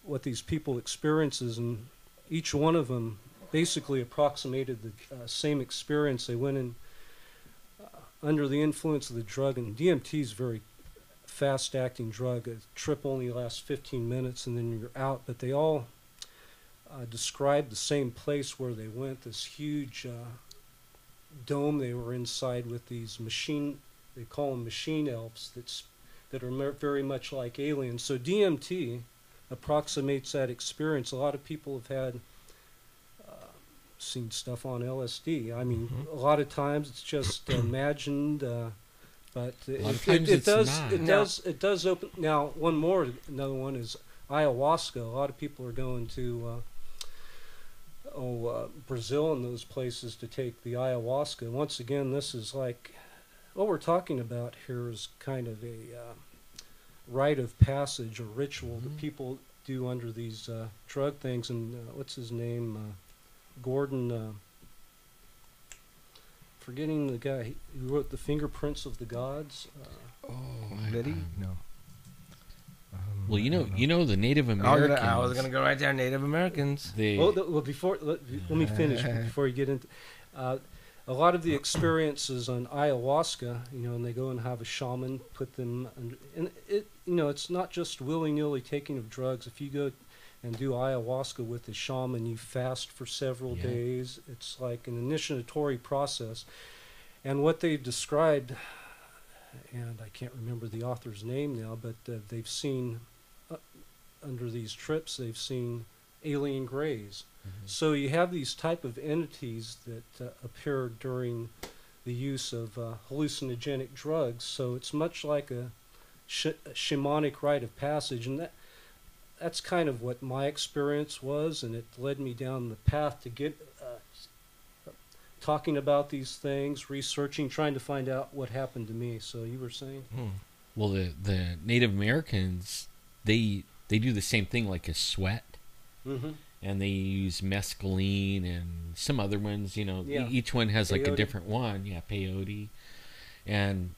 what these people experiences, and each one of them basically approximated the same experience. They went in under the influence of the drug, and DMT is a very fast-acting drug. A trip only lasts 15 minutes, and then you're out. But they all described the same place where they went, this huge dome they were inside with these they call them machine elves, that are very much like aliens. So DMT approximates that experience. A lot of people have had seen stuff on LSD. I mean, a lot of times it's just imagined, but it does open. Now, another one is ayahuasca. A lot of people are going to Brazil and those places to take the ayahuasca. Once again, this is like what we're talking about here is kind of a rite of passage or ritual that people do under these drug things. And what's his name? Gordon, forgetting the guy who wrote The Fingerprints of the Gods. Liddy? No. Well, you know the Native Americans. I was gonna go right there. Native Americans. Let me finish before you get into. A lot of the experiences on ayahuasca, and they go and have a shaman put them under, and it's not just willy-nilly taking of drugs. If you go and do ayahuasca with the shaman, you fast for several days. It's like an initiatory process. And what they've described, and I can't remember the author's name now, but they've seen, under these trips, they've seen alien grays. So you have these type of entities that appear during the use of hallucinogenic drugs. So it's much like a shamanic rite of passage, and that's kind of what my experience was, and it led me down the path to get talking about these things, researching, trying to find out what happened to me. So you were saying? Well, the Native Americans, they do the same thing, like a sweat. And they use mescaline and some other ones, each one has like a different one. Yeah, peyote. And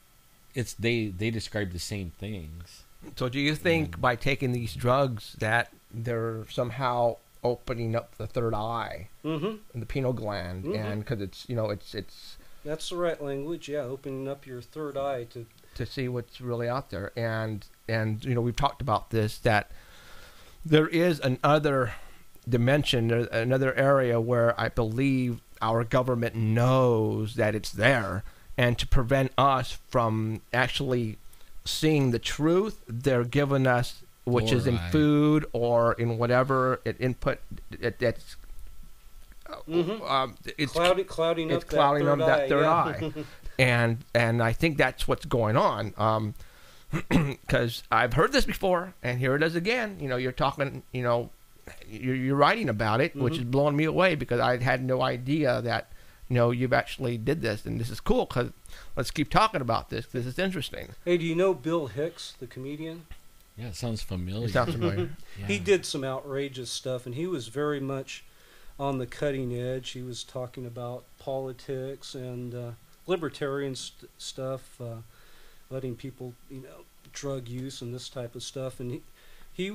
they describe the same things. So do you think by taking these drugs that they're somehow opening up the third eye and the pineal gland, and because it's that's the right language, opening up your third eye to see what's really out there, and we've talked about this, that there is another dimension, another area where I believe our government knows that it's there, and to prevent us from actually seeing the truth, they're giving us, which is in food or in whatever input that's it's clouding up that third eye. and I think that's what's going on, because I've heard this before, and here it is again. You're talking, you're writing about it, which is blowing me away, because I had no idea that you've actually did this, and this is cool, because let's keep talking about this. This is interesting. Hey, do you know Bill Hicks, the comedian? Yeah, it sounds familiar. Yeah. He did some outrageous stuff, and he was very much on the cutting edge. He was talking about politics and libertarian stuff, letting people, drug use and this type of stuff. And he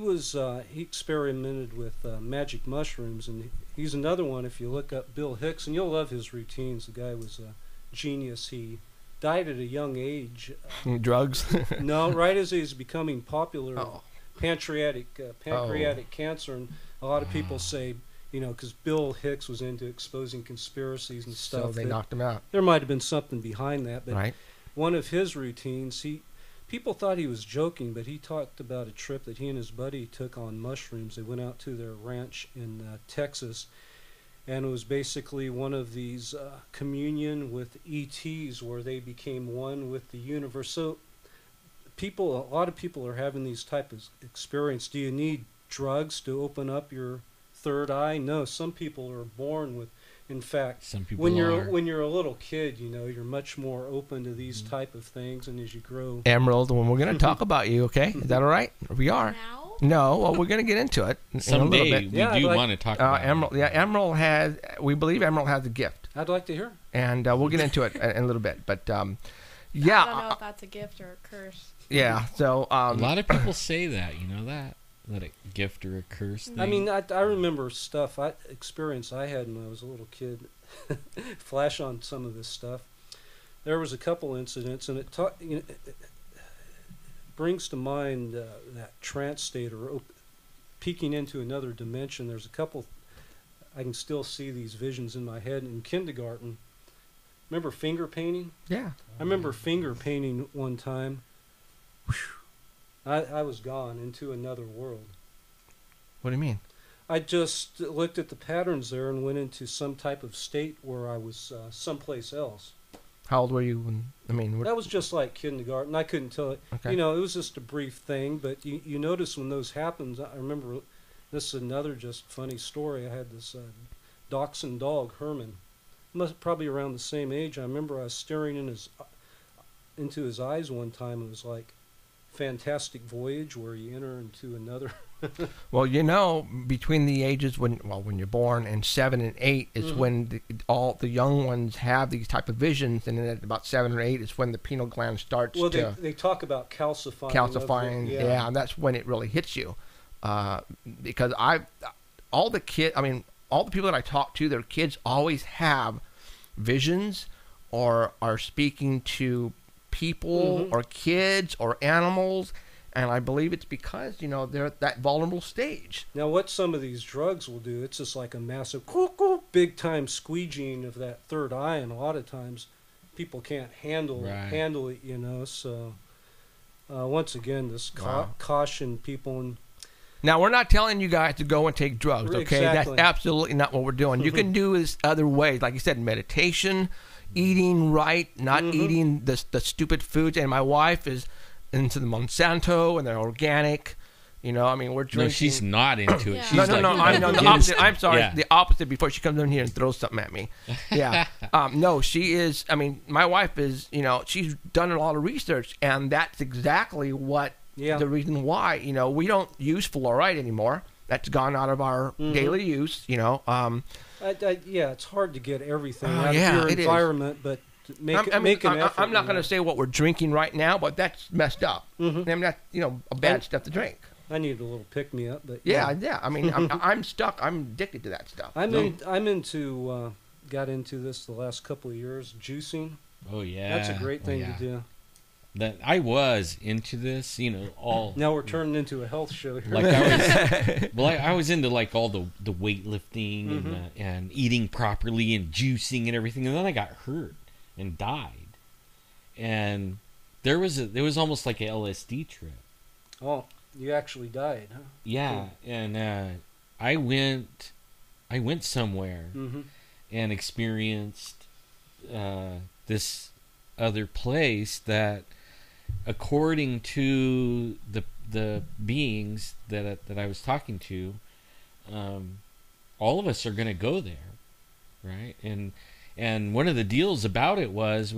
experimented with magic mushrooms, and he's another one. If you look up Bill Hicks, and you'll love his routines. The guy was a genius. He died at a young age. Drugs? No, right as he was becoming popular. Pancreatic cancer, and a lot of people say, because Bill Hicks was into exposing conspiracies and stuff. So they knocked him out. There might have been something behind that, but right. One of his routines, people thought he was joking, but he talked about a trip that he and his buddy took on mushrooms. They went out to their ranch in Texas, and it was basically one of these communion with ETs, where they became one with the universe. So a lot of people are having these type of experience. Do you need drugs to open up your third eye? No, some people are born with. In fact, when you're a little kid, you're much more open to these type of things, and as you grow. Emerald, when we're going to talk about you, okay? Is that all right? We are. Now? No, well, we're going to get into it someday. In a little bit. We do want to talk about Emerald. Yeah, Emerald has. We believe Emerald has a gift. I'd like to hear. And we'll get into it in a little bit, but yeah. I don't know if that's a gift or a curse. Yeah. So a lot of people say that, you know that a gift or a curse thing. I mean, I remember experience I had when I was a little kid. Flash on some of this stuff. There was a couple incidents, and it brings to mind that trance state or peeking into another dimension. There's a couple. I can still see these visions in my head in kindergarten. Remember finger painting? Yeah. I remember finger painting one time. I was gone into another world. What do you mean? I just looked at the patterns there and went into some type of state where I was someplace else. How old were you when, that was just like kindergarten. I couldn't tell it. Okay. You know, it was just a brief thing, but you notice when those happens, I remember this is another just funny story. I had this dachshund dog, Herman. Probably around the same age. I remember I was staring into his eyes one time. It was like Fantastic Voyage where you enter into another. Well, you know, between the ages when you're born and 7 and 8 is when all the young ones have these type of visions, and then at about 7 or 8 is when the pineal gland starts. Well, they talk about calcifying. Calcifying, yeah, and that's when it really hits you. Because all the people that I talk to, their kids always have visions or are speaking to people or kids or animals. And I believe it's because, they're at that vulnerable stage. Now, what some of these drugs will do, it's just like a massive, big-time squeegeeing of that third eye, and a lot of times people can't handle it, So, once again, this caution people. And now, we're not telling you guys to go and take drugs, okay? Exactly. That's absolutely not what we're doing. You can do this other ways. Like you said, meditation, eating right, not eating the stupid foods. And my wife is into the Monsanto, and they're organic. We're drinking. No, she's not into it. Yeah. She's No, I'm the opposite. I'm sorry, the opposite. Before she comes in here and throws something at me, yeah. No, she is. My wife is. She's done a lot of research, and that's exactly what the reason why. We don't use fluoride anymore. That's gone out of our daily use. Yeah, it's hard to get everything out of your environment, but. I'm not going to say what we're drinking right now, but that's messed up. That's bad stuff to drink. I need a little pick me up, but yeah. I'm stuck. I'm addicted to that stuff. Got into this the last couple of years, juicing. Oh yeah, that's a great thing to do. That I was into this, all. Now we're turning into a health show here. Like I was into like all the weightlifting and eating properly and juicing and everything, and then I got hurt and died, and there was almost like an LSD trip. Oh, you actually died, huh? Yeah, cool. And I went somewhere and experienced this other place that, according to the beings that I was talking to, all of us are going to go there, right? And one of the deals about it was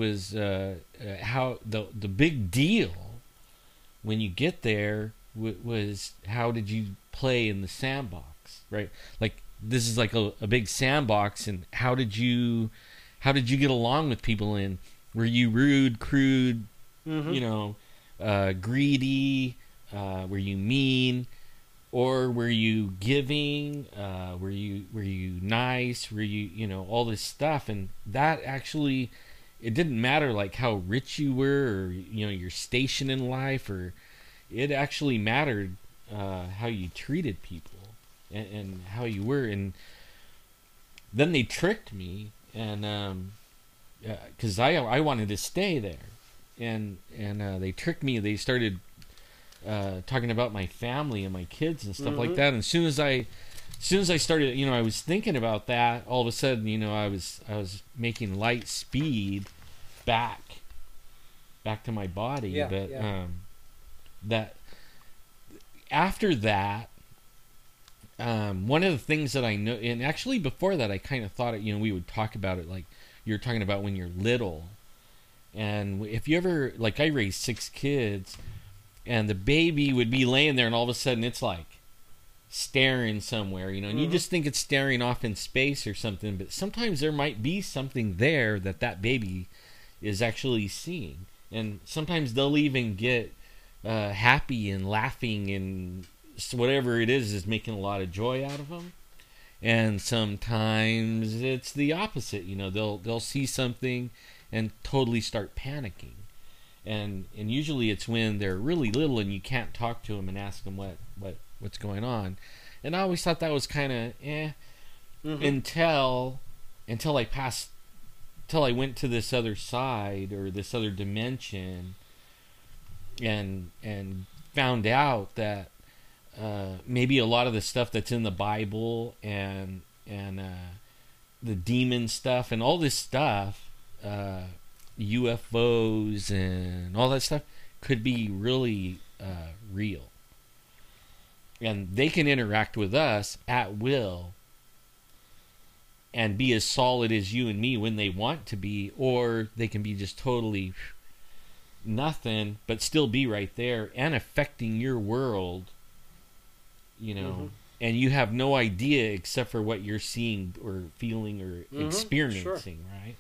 how the big deal when you get there was how did you play in the sandbox, right? Like this is like a big sandbox, and how did you get along with people in? Were you rude, crude, greedy? Were you mean? Or were you giving? Were you nice? Were you all this stuff? And that actually, it didn't matter like how rich you were or your station in life, or it actually mattered how you treated people and how you were. And then they tricked me, and because I wanted to stay there, and they tricked me. They started talking about my family and my kids and stuff like that. And as soon as I started, I was thinking about that. All of a sudden, I was making light speed back to my body. Yeah, but that after that, one of the things that I know, and actually before that, I kind of thought it. We would talk about it like you're talking about when you're little, and if you ever I raised 6 kids. And the baby would be laying there, and all of a sudden it's like staring somewhere, and you just think it's staring off in space or something. But sometimes there might be something there that baby is actually seeing. And sometimes they'll even get happy and laughing, and whatever it is making a lot of joy out of them. And sometimes it's the opposite. You know, they'll see something and totally start panicking. And usually it's when they're really little and you can't talk to them and ask them what's going on. And I always thought that was kind of until I went to this other side or this other dimension and found out that maybe a lot of the stuff that's in the Bible and the demon stuff and all this stuff, UFOs and all that stuff, could be really real. And they can interact with us at will and be as solid as you and me when they want to be, or they can be just totally nothing, but still be right there and affecting your world, you know, and you have no idea except for what you're seeing or feeling or experiencing, right?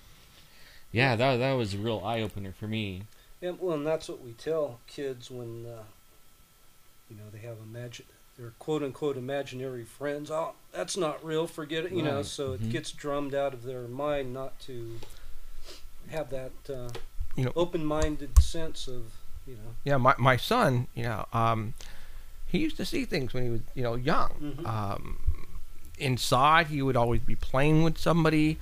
Yeah, that was a real eye-opener for me. Yeah, well, and that's what we tell kids when, you know, they have their quote-unquote imaginary friends. Oh, that's not real, forget it, you know, so it gets drummed out of their mind not to have that you know, open-minded sense of, you know. Yeah, my son, you know, he used to see things when he was, you know, young. Inside, he would always be playing with somebody.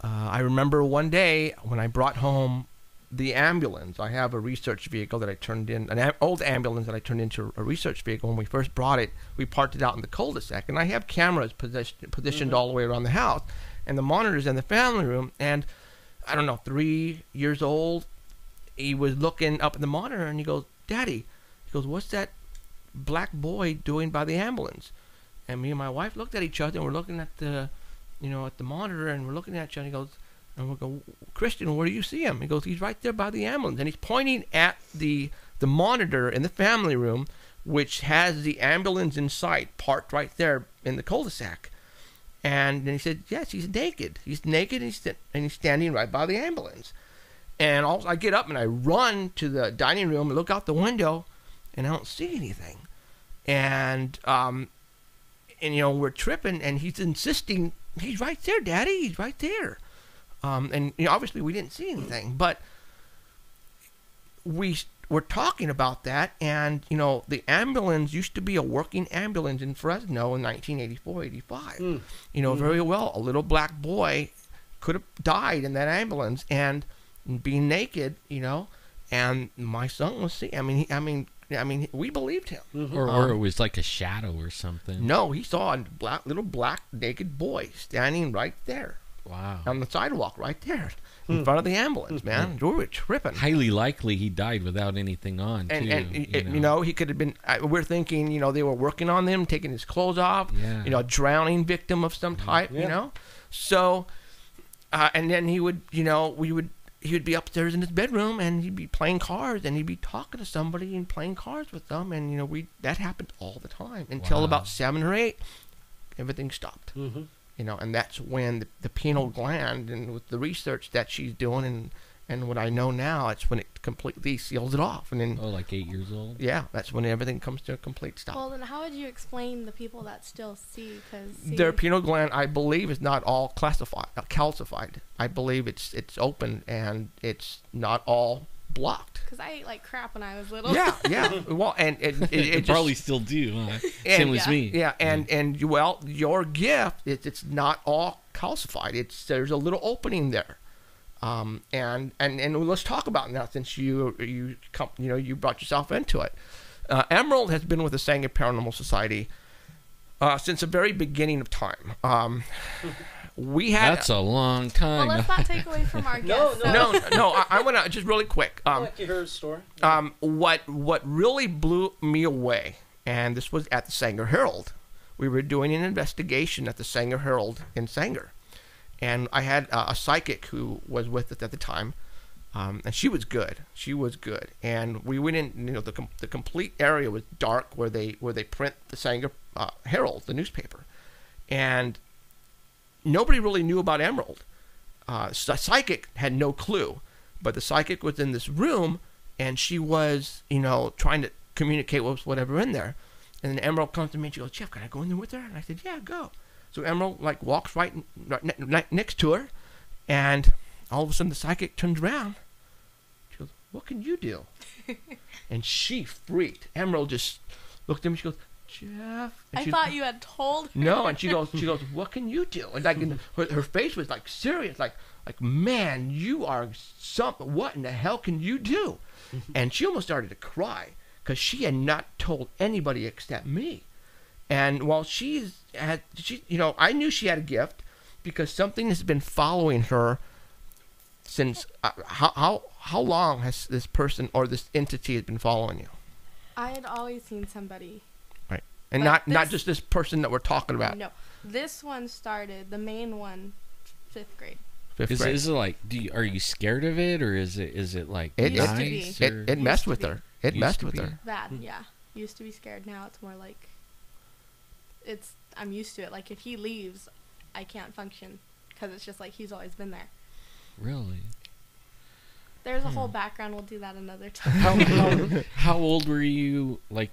I remember one day when I brought home the ambulance. I have a research vehicle that I turned in, an old ambulance that I turned into a research vehicle. When we first brought it, we parked it out in the cul-de-sac, and I have cameras positioned all the way around the house, and the monitors in the family room. And I don't know, 3 years old, he was looking up at the monitor, and he goes, "Daddy," he goes, "what's that black boy doing by the ambulance?" And me and my wife looked at each other, and we're looking at the, you know, at the monitor, and we're looking at each other, and he goes, and we'll go, "Christian, where do you see him?" He goes, "He's right there by the ambulance." And he's pointing at the monitor in the family room, which has the ambulance in sight, parked right there in the cul-de-sac. And then he said, "Yes, he's naked. He's naked, and he's standing right by the ambulance." And I get up and I run to the dining room and look out the window, and I don't see anything. And you know, we're tripping, and he's insisting, "He's right there, Daddy. He's right there." And you know, obviously we didn't see anything, but we were talking about that. And you know, the ambulance used to be a working ambulance in Fresno in 1984-85. You know, very well, a little black boy could have died in that ambulance, and being naked, you know. And my son was seeing. I mean, we believed him. Or it was like a shadow or something. No, he saw a little black naked boy standing right there. Wow. On the sidewalk right there in front of the ambulance, man. We were tripping. Highly likely he died without anything on, too. And you know, he could have been, we're thinking, you know, they were working on him, taking his clothes off, you know, drowning victim of some type, you know. So, and then he would, you know, he would be upstairs in his bedroom, and he'd be playing cards, and he'd be talking to somebody and playing cards with them. And, you know, that happened all the time until about 7 or 8, everything stopped. You know, and that's when the pineal gland, and with the research that she's doing and what I know now, it's when it completely seals it off. And then, like 8 years old? Yeah, that's when everything comes to a complete stop. Well, then how would you explain the people that still see? Their pineal gland, I believe, is not all calcified. I believe it's open, and it's not all blocked. Because I ate like crap when I was little. Yeah. Well, and it probably still do, huh? Same as me. Yeah, and well, your gift, it's not all calcified. There's a little opening there. And let's talk about that, since you brought yourself into it. Emerald has been with the Sanger Paranormal Society since the very beginning of time. That's a long time. Well, let's not take away from our guests. No. I want to just really quick. I'd like to hear a story. What really blew me away, and this was at the Sanger Herald. We were doing an investigation at the Sanger Herald in Sanger. And I had a psychic who was with us at the time, and she was good. And we went in. You know, the complete area was dark where they print the Sanger Herald, the newspaper, and nobody really knew about Emerald. The psychic had no clue, but the psychic was in this room, and she was, trying to communicate with whatever in there. And then Emerald comes to me and she goes, Jeff, can I go in there with her? And I said, yeah, go. So Emerald walks right next to her, and all of a sudden the psychic turns around. She goes, what can you do? And she freaked. Emerald just looked at me. She goes, Jeff. And I thought you had told her. No, and she goes, what can you do? And her face was serious, like, man, you are something. What in the hell can you do? And she almost started to cry because she had not told anybody except me. And while I knew she had a gift because something has been following her since. How long has this person or this entity has been following you? I had always seen somebody. Right, and not just this person that we're talking about. No, this one started, the main one, 5th grade. Is it like? Are you scared of it, or is it like nice? It messed with her. It messed with her. Bad, yeah. Used to be scared. Now it's more like I'm used to it. Like if he leaves, I can't function because it's just like he's always been there. Really? There's a whole background. We'll do that another time. How old were you? Like,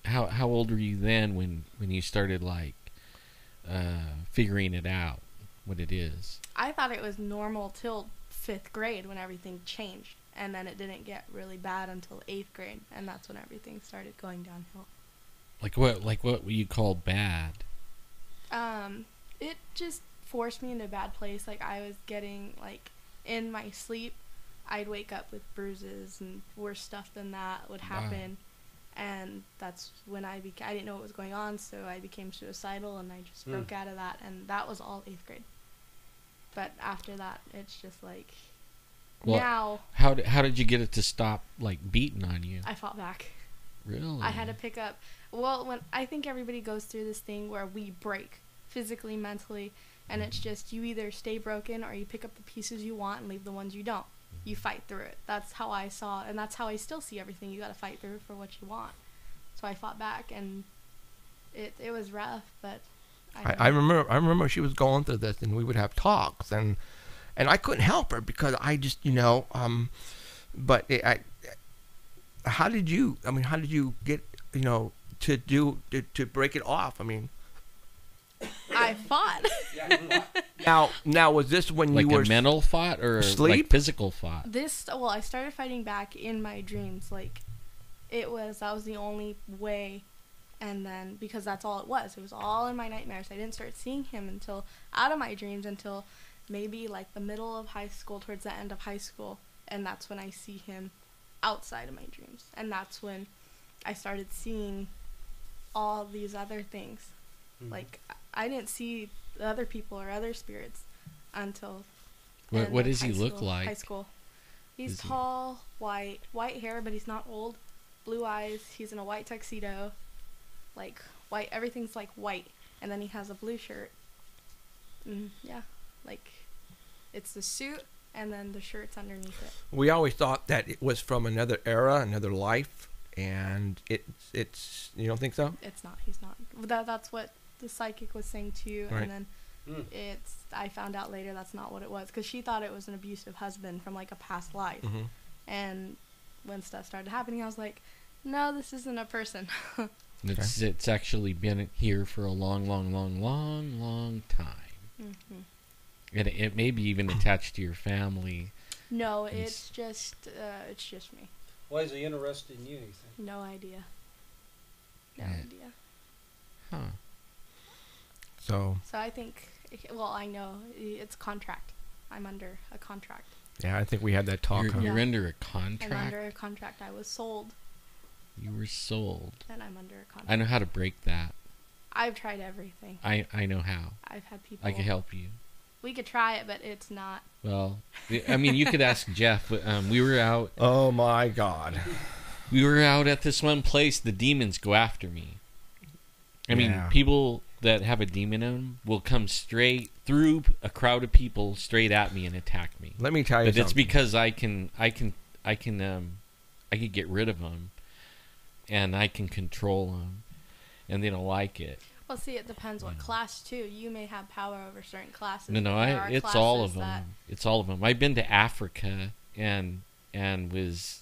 how old were you then when you started figuring it out? What it is? I thought it was normal till 5th grade when everything changed, and then it didn't get really bad until 8th grade, and that's when everything started going downhill. Like what? Like what you call bad? It just forced me into a bad place. Like I was getting in my sleep, I'd wake up with bruises and worse stuff than that would happen. Wow. And that's when I didn't know what was going on, so I became suicidal, and I just broke out of that, and that was all 8th grade. But after that, it's just now. How did you get it to stop beating on you? I fought back. Really? I had to pick up. Well, I think everybody goes through this thing where we break physically, mentally, and it's just you either stay broken or you pick up the pieces you want and leave the ones you don't. You fight through it. That's how I saw it, and that's how I still see everything. You got to fight through for what you want. So I fought back, and it was rough, but I remember she was going through this, and we would have talks, and I couldn't help her because I just but how did you get to break it off? I mean, I fought. Now was this when you were a mental fight or sleep? Physical fight? I started fighting back in my dreams. That was the only way. And then, because that's all it was all in my nightmares. I didn't start seeing him out of my dreams until maybe the middle of high school, towards the end of high school. And that's when I see him outside of my dreams. And that's when I started seeing all these other things. I didn't see the other people or other spirits until what does he look like? High school. He's tall, white hair, but he's not old. Blue eyes. He's in a white tuxedo. White, everything's white, and then he has a blue shirt. It's the suit, and then the shirt's underneath it. We always thought that it was from another era, another life, and it's you don't think so? It's not. He's not. That's what the psychic was saying too, right. And then I found out later that's not what it was, because she thought it was an abusive husband from a past life, and when stuff started happening, I was like, no, this isn't a person. It's actually been here for a long time. And it may be even attached to your family. No, it's just me. Why is he interested in you, you think? No idea. No idea. Huh. So I think, I know it's contract. I'm under a contract. Yeah, I think we had that talk. You're under a contract? I'm under a contract. I was sold. You were sold. And I'm under a contract. I know how to break that. I've tried everything. I know how. I've had people. I can help you. We could try it, but it's not. Well, I mean, you could ask Jeff. We were out. Oh my God. We were out at this one place. The demons go after me. I mean, people that have a demon in them will come straight through a crowd of people straight at me and attack me. Let me tell you something. But it's because I can get rid of them. And I can control them, and they don't like it. Well, see, it depends what class too. You may have power over certain classes. No, it's all of them. It's all of them. I've been to Africa and was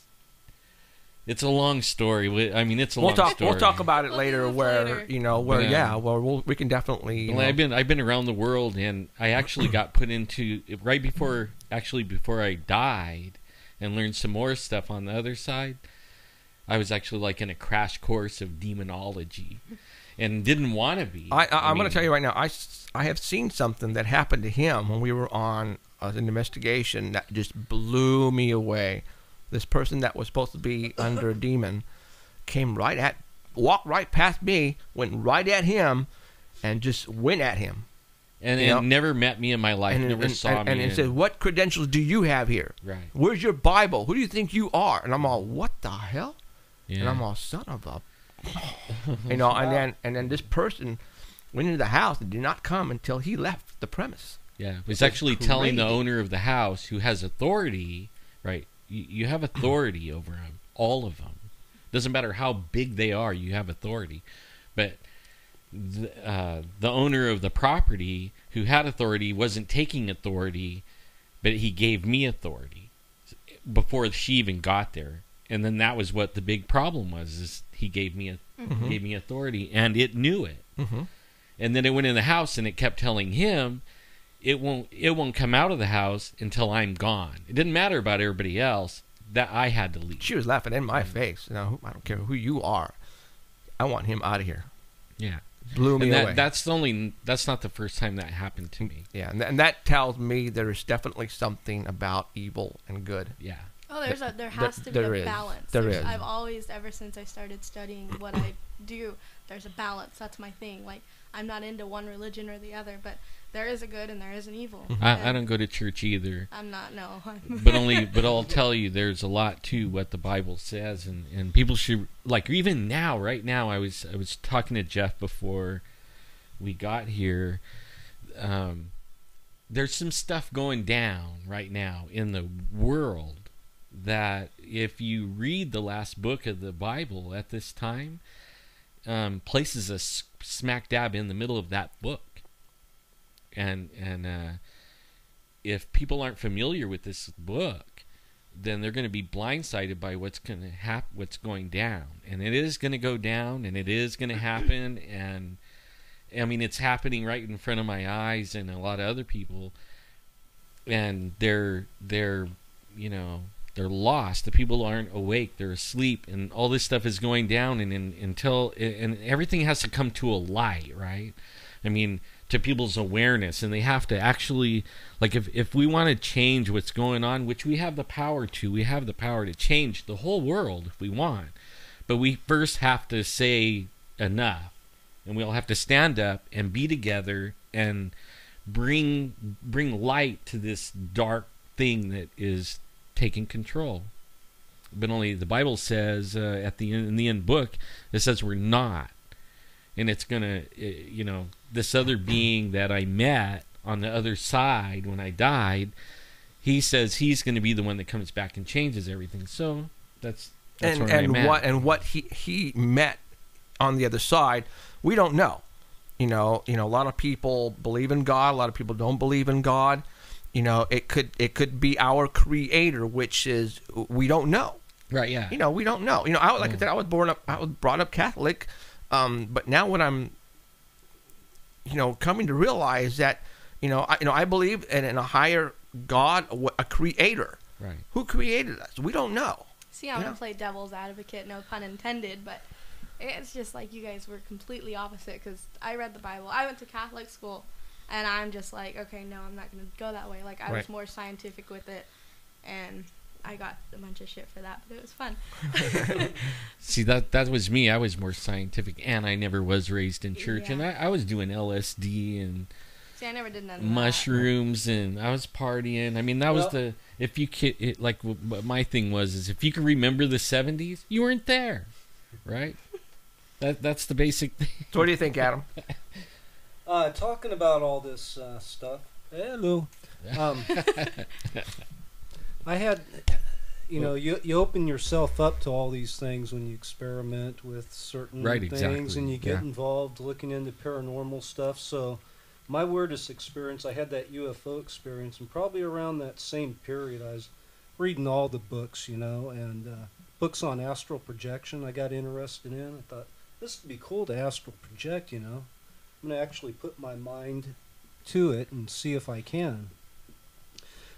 It's a long story. I mean, it's a long story. We'll talk about it later. Where later. you know, where we can definitely. Well, I've been around the world, and I actually got put into right before I died, and learned some more stuff on the other side. I was actually like in a crash course of demonology, and didn't want to be. I'm going to tell you right now. I have seen something that happened to him when we were on an investigation that just blew me away. This person that was supposed to be under a demon walked right past me, went right at him, and just went at him. And never met me in my life, never saw me. And said, "What credentials do you have here? Right. Where's your Bible? Who do you think you are?" And I'm all, "What the hell?" Yeah. And I'm all, "Son of a," and then this person went into the house and did not come until he left the premise. Yeah, it was actually telling the owner of the house, who has authority, right? You have authority over them, all of them. Doesn't matter how big they are, you have authority. But the owner of the property, who had authority, wasn't taking authority, but he gave me authority before she even got there. And then that was what the big problem was: is he gave me authority, and it knew it. Mm-hmm. And then it went in the house, and it kept telling him, It won't come out of the house until I'm gone. It didn't matter about everybody else, that I had to leave. She was laughing in my face. I don't care who you are. I want him out of here. Yeah, blew me away. That's not the first time that happened to me. Yeah, and that tells me there is definitely something about evil and good. Yeah. Oh, there has to be a balance. There is. I've always, ever since I started studying what I do, there's a balance. That's my thing. Like, I'm not into one religion or the other, but there is a good and there is an evil. I don't go to church either. I'm not, no. but I'll tell you, there's a lot to what the Bible says, and people should, like, even now, right now, I was talking to Jeff before we got here. There's some stuff going down right now in the world that, if you read the last book of the Bible at this time, places us smack dab in the middle of that book. And if people aren't familiar with this book, then they're going to be blindsided by what's going down. And it is going to go down, and it is going to happen. And I mean, it's happening right in front of my eyes, and a lot of other people. And they're lost. The people aren't awake. They're asleep, and all this stuff is going down. And everything has to come to a light, right? I mean, to people's awareness, and they have to actually, like, if we want to change what's going on, which we have the power to change the whole world if we want, but we first have to say enough, and we all have to stand up and be together and bring light to this dark thing that is taking control. But only the Bible says in the end book, it says we're not. And it's gonna, this other being that I met on the other side when I died, he says he's going to be the one that comes back and changes everything. So that's where I'm at. What he met on the other side, we don't know. A lot of people believe in God. A lot of people don't believe in God. It could be our Creator, which is, we don't know. Right? Yeah. We don't know. I said, I was brought up Catholic. But now when I'm, coming to realize that, I believe in a higher God, a creator. Right. Who created us? We don't know. See, I'm going to play devil's advocate, no pun intended, but it's just like you guys were completely opposite, because I read the Bible. I went to Catholic school, and I'm just like, okay, no, I'm not going to go that way. Like, I was more scientific with it, and I got a bunch of shit for that, but it was fun. See, that was me. I was more scientific, and I never was raised in church, and I was doing LSD and I never did none of mushrooms, and I was partying. I mean, that was my thing was if you can remember the 70s, you weren't there, right? That's the basic thing. So what do you think, Adam? Talking about all this stuff. Hello. I had, you open yourself up to all these things when you experiment with certain things, and you get involved looking into paranormal stuff. So my weirdest experience, I had that UFO experience, and probably around that same period, I was reading all the books, and books on astral projection I got interested in. I thought, this would be cool to astral project, you know. I'm going to actually put my mind to it and see if I can.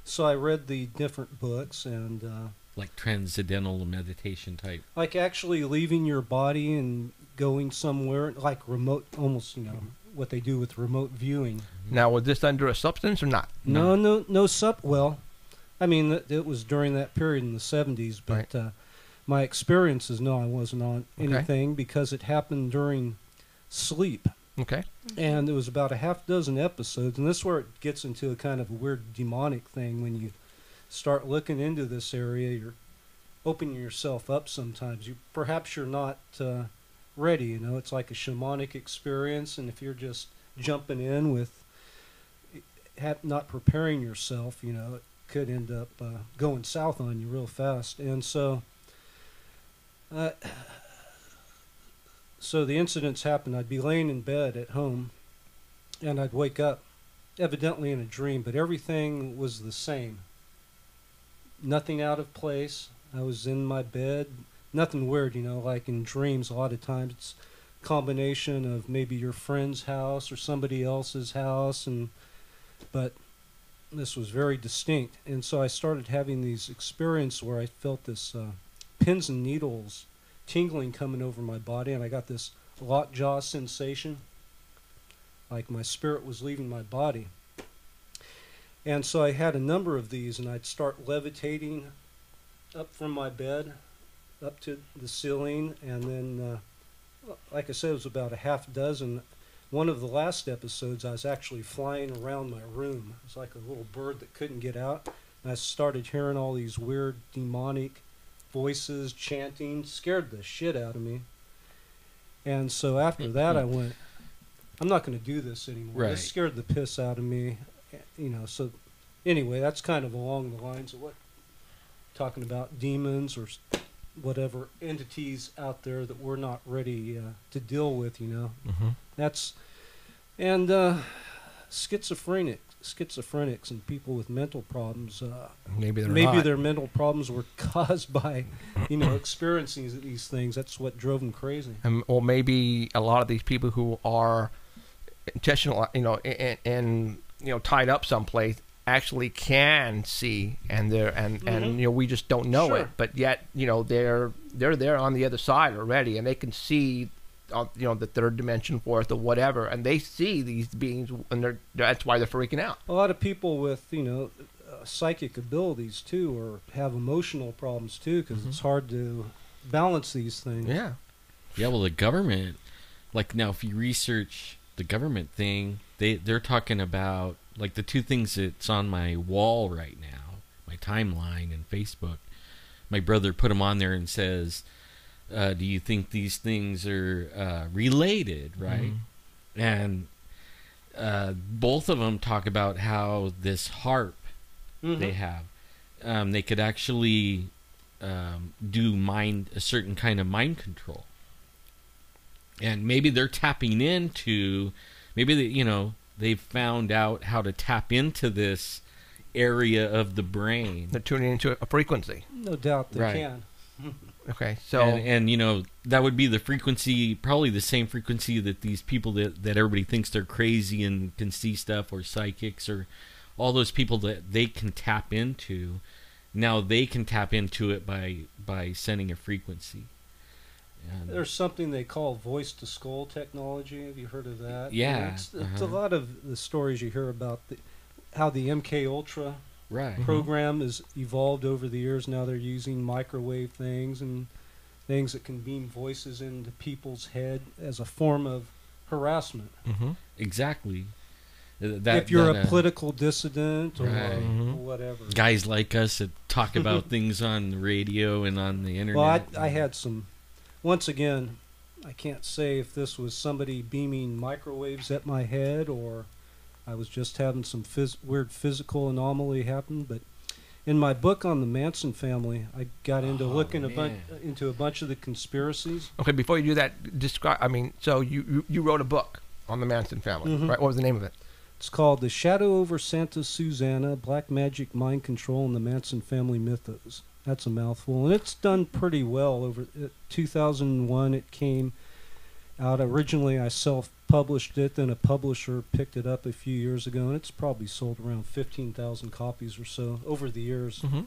So I read the different books and... like transcendental meditation type. Like actually leaving your body and going somewhere, like remote, almost, you know, what they do with remote viewing. Now, was this under a substance or not? No. Well, I mean, it was during that period in the 70s, but my experiences, no, I wasn't on anything because it happened during sleep. Okay. And there was about a half dozen episodes, and this is where it gets into a kind of weird demonic thing when you start looking into this area. You're opening yourself up sometimes. Perhaps you're not ready, you know. It's like a shamanic experience, and if you're just jumping in with not preparing yourself, you know, it could end up going south on you real fast. And so so the incidents happened. I'd be laying in bed at home, and I'd wake up, evidently in a dream, but everything was the same. Nothing out of place. I was in my bed. Nothing weird, you know, like in dreams a lot of times it's a combination of maybe your friend's house or somebody else's house, but this was very distinct. And so I started having these experiences where I felt this pins and needles tingling coming over my body, and I got this lockjaw sensation, like my spirit was leaving my body. And so I had a number of these, and I'd start levitating up from my bed up to the ceiling, and then, like I said, it was about a half dozen. One of the last episodes, I was actually flying around my room. It was like a little bird that couldn't get out. And I started hearing all these weird demonic voices chanting, scared the shit out of me. And so after that, I went, I'm not going to do this anymore. It scared the piss out of me. You know, so anyway, that's kind of along the lines of what talking about demons or whatever entities out there that we're not ready to deal with, you know. That's and schizophrenics and people with mental problems. Maybe their mental problems were caused by, you know, experiencing these things. That's what drove them crazy. Or maybe a lot of these people who are intentional, you know, and you know, tied up someplace, actually can see, and you know, we just don't know it. But yet, you know, they're there on the other side already, and they can see, you know, the third dimension, fourth, or whatever, and they see these beings, and that's why they're freaking out. A lot of people with, you know, psychic abilities too, or have emotional problems too, because it's hard to balance these things. Yeah. Well, the government, like now, if you research the government thing, they're talking about, like, the two things that's on my wall right now, my timeline and Facebook. My brother put them on there and says, do you think these things are related, right? And both of them talk about how this harp they have, they could actually do a certain kind of mind control. And maybe they're tapping into, maybe you know, they've found out how to tap into this area of the brain. They're tuning into a frequency. No doubt they can. Okay, so and you know, that would be the frequency, probably the same frequency that these people that everybody thinks they're crazy and can see stuff, or psychics, or all those people that they can tap into. Now they can tap into it by sending a frequency. And there's something they call voice-to-skull technology. Have you heard of that? Yeah. It's a lot of the stories you hear about how the MK Ultra program has evolved over the years. Now they're using microwave things and things that can beam voices into people's head as a form of harassment. Exactly. If you're a political dissident or whatever. Guys like us that talk about things on the radio and on the internet. Well, I had some... Once again, I can't say if this was somebody beaming microwaves at my head or I was just having some weird physical anomaly happen. But in my book on the Manson family, I got into looking into a bunch of the conspiracies. Okay, before you do that, describe. I mean, so you wrote a book on the Manson family, right? What was the name of it? It's called The Shadow Over Santa Susana, Black Magic, Mind Control, and the Manson Family Mythos. That's a mouthful, and it's done pretty well. Over 2001, it came out. Originally, I self-published it, then a publisher picked it up a few years ago, and it's probably sold around 15,000 copies or so over the years. Mm-hmm.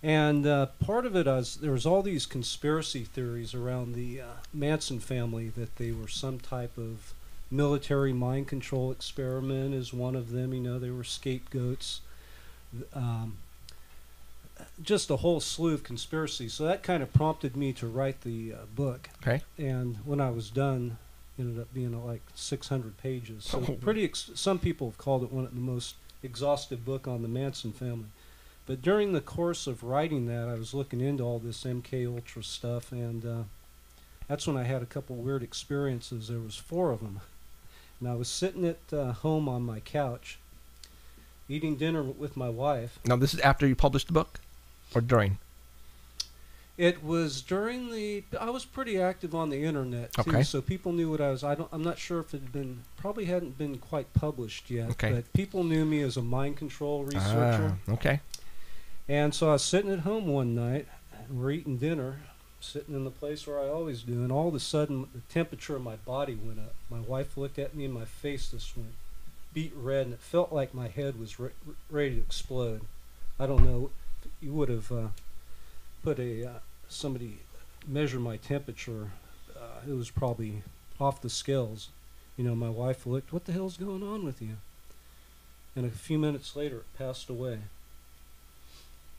And part of it is there was all these conspiracy theories around the Manson family, that they were some type of military mind control experiment is one of them. You know, they were scapegoats. Just a whole slew of conspiracies. So that kind of prompted me to write the book. Okay. And when I was done, it ended up being like 600 pages. So some people have called it one of the most exhaustive book on the Manson family. But during the course of writing that, I was looking into all this MK Ultra stuff, and that's when I had a couple weird experiences. There was 4 of them. And I was sitting at home on my couch, eating dinner with my wife. Now, this is after you published the book, or during? It was during I was pretty active on the internet too, okay. So people knew what I was. I'm not sure if it probably hadn't been quite published yet. Okay. But people knew me as a mind control researcher. Okay. And so I was sitting at home one night, and we're eating dinner, sitting in the place where I always do, and all of a sudden the temperature of my body went up. My wife looked at me, and my face just went beet red, and it felt like my head was ready to explode. I don't know. You would have put somebody measure my temperature. It was probably off the scales. You know, my wife looked, "What the hell's going on with you?" And a few minutes later, it passed away.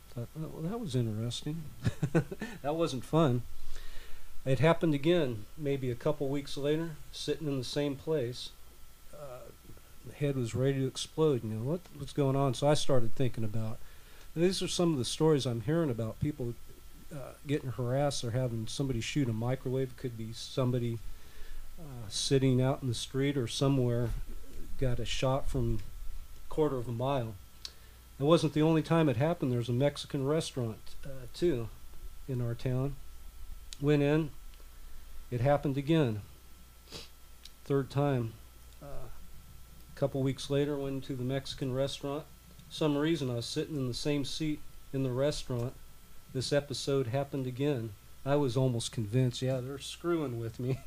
I thought, well, that was interesting. That wasn't fun. It happened again, maybe a couple weeks later, sitting in the same place. The head was ready to explode. You know, what's going on? So I started thinking about, these are some of the stories I'm hearing about people getting harassed or having somebody shoot a microwave. It could be somebody sitting out in the street or somewhere, got a shot from a quarter of a mile. It wasn't the only time it happened. There's a Mexican restaurant too in our town. Went in, it happened again. 3rd time. A couple weeks later, went into the Mexican restaurant. Some reason I was sitting in the same seat in the restaurant. This episode happened again. I was almost convinced, yeah, they're screwing with me.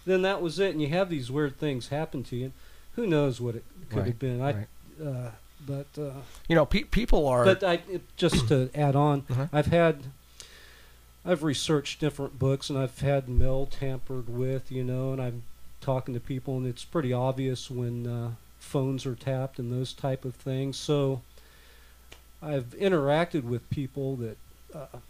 Then that was it, and you have these weird things happen to you. Who knows what it could have been? Right. But you know, people are. But just to add on, I've researched different books, and I've had mail tampered with, you know, and I'm talking to people, and it's pretty obvious when phones are tapped and those type of things. So I've interacted with people that,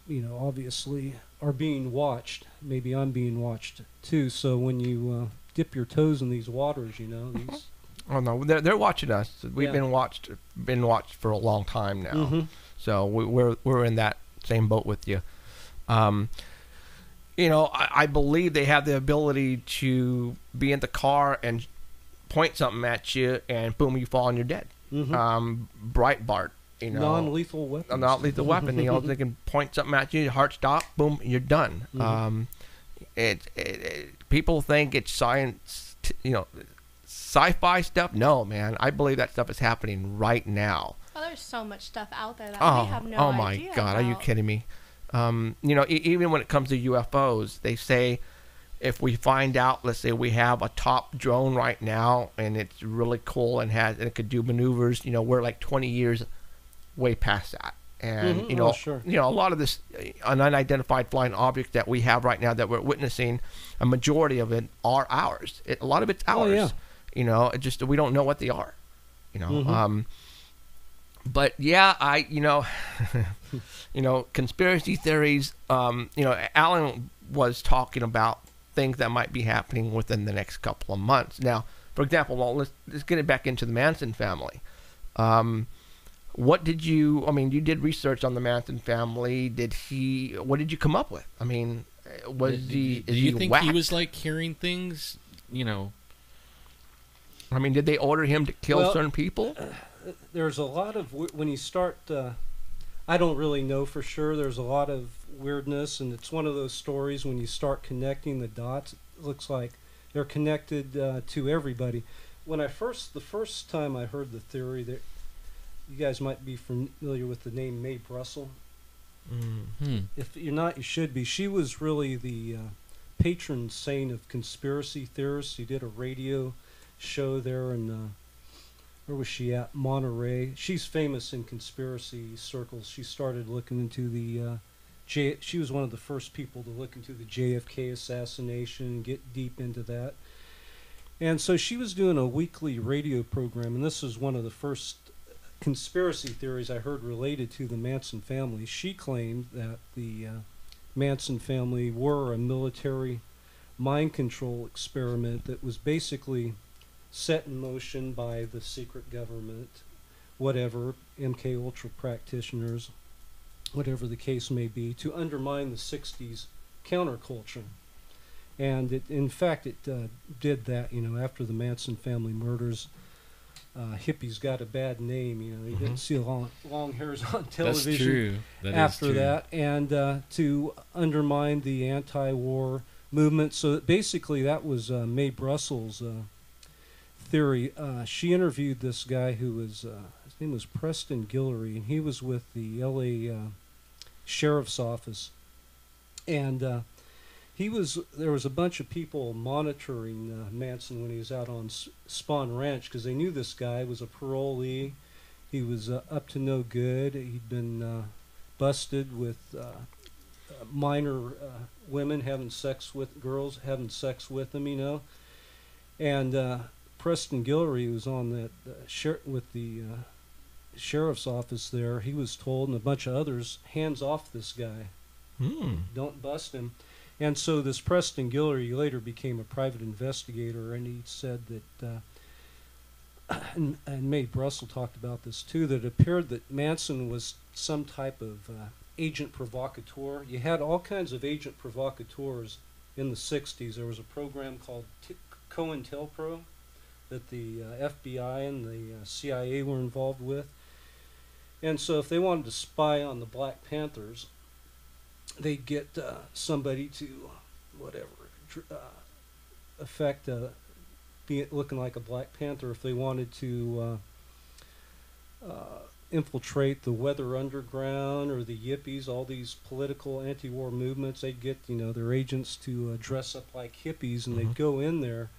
you know, obviously are being watched. Maybe I'm being watched too. So when you dip your toes in these waters, you know, these. Oh no, they're watching us. We've been watched for a long time now. Mm-hmm. So we're in that same boat with you. You know, I believe they have the ability to be in the car and point something at you, and boom, you fall and you're dead. Mm-hmm. Breitbart, you know, non-lethal weapon. A non-lethal weapon. You know, they can point something at you, your heart stop, boom, you're done. Mm-hmm. People think it's science, you know, sci-fi stuff. No, man, I believe that stuff is happening right now. Well, there's so much stuff out there that we have no idea. Oh my God, are you kidding me? You know, even when it comes to UFOs, they say if we find out, let's say we have a top drone right now and it's really cool and it could do maneuvers, you know, we're like 20 years way past that. And, you know, you know, a lot of this an unidentified flying object that we have right now that we're witnessing, a majority of it are ours. A lot of it's ours. Oh, yeah. You know, it just, we don't know what they are, you know. But yeah, you know, you know, conspiracy theories, you know, Alan was talking about things that might be happening within the next couple of months. Now, for example, well, let's get it back into the Manson family. What did you, I mean, you did research on the Manson family. What did you come up with? I mean, do you think whacked? he was like hearing things, you know? I mean, did they order him to kill certain people? There's a lot of, when you start, I don't really know for sure. There's a lot of weirdness, and it's one of those stories when you start connecting the dots, it looks like they're connected to everybody. When the first time I heard the theory, that you guys might be familiar with the name Mae Brussel. If you're not, you should be. She was really the patron saint of conspiracy theorists. She did a radio show there in, where was she at? Monterey. She's famous in conspiracy circles. She started looking into the, she was one of the first people to look into the JFK assassination and get deep into that. And so she was doing a weekly radio program, and this was one of the first conspiracy theories I heard related to the Manson family. She claimed that the Manson family were a military mind control experiment that was basically set in motion by the secret government, whatever, MK Ultra practitioners, whatever the case may be, to undermine the 60s counterculture. And it, in fact, it did that, after the Manson family murders. Hippies got a bad name, you didn't see long hairs on television. That's true. After that, and to undermine the anti-war movement. So basically that was Mae Brussels' theory. She interviewed this guy who was, his name was Preston Guillory, and he was with the LA Sheriff's Office. And there was a bunch of people monitoring Manson when he was out on Spawn Ranch, because they knew this guy was a parolee. He was up to no good. He'd been busted with minor women having sex with girls, having sex with them, And Preston Guillory was on that with the sheriff's office there. He was told, and a bunch of others, hands off this guy. Don't bust him. And so this Preston Guillory later became a private investigator, and he said that, and Mae Brussel talked about this too, that it appeared that Manson was some type of agent provocateur. You had all kinds of agent provocateurs in the 60s. There was a program called COINTELPRO that the FBI and the CIA were involved with. And so if they wanted to spy on the Black Panthers, they'd get somebody to, affect looking like a Black Panther. If they wanted to infiltrate the Weather Underground or the Yippies, all these political anti-war movements, they'd get, their agents to dress up like hippies, and they'd go in there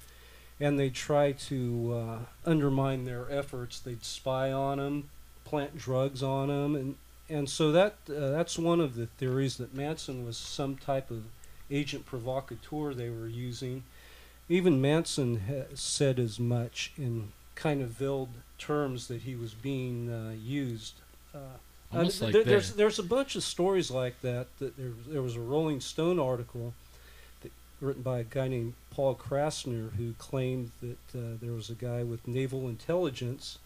and they'd try to undermine their efforts. They'd spy on them, plant drugs on them, and so that's one of the theories, that Manson was some type of agent provocateur they were using. Even Manson said as much in kind of veiled terms that he was being used. There's a bunch of stories like that. There was a Rolling Stone article written by a guy named Paul Krasner, who claimed that there was a guy with naval intelligence,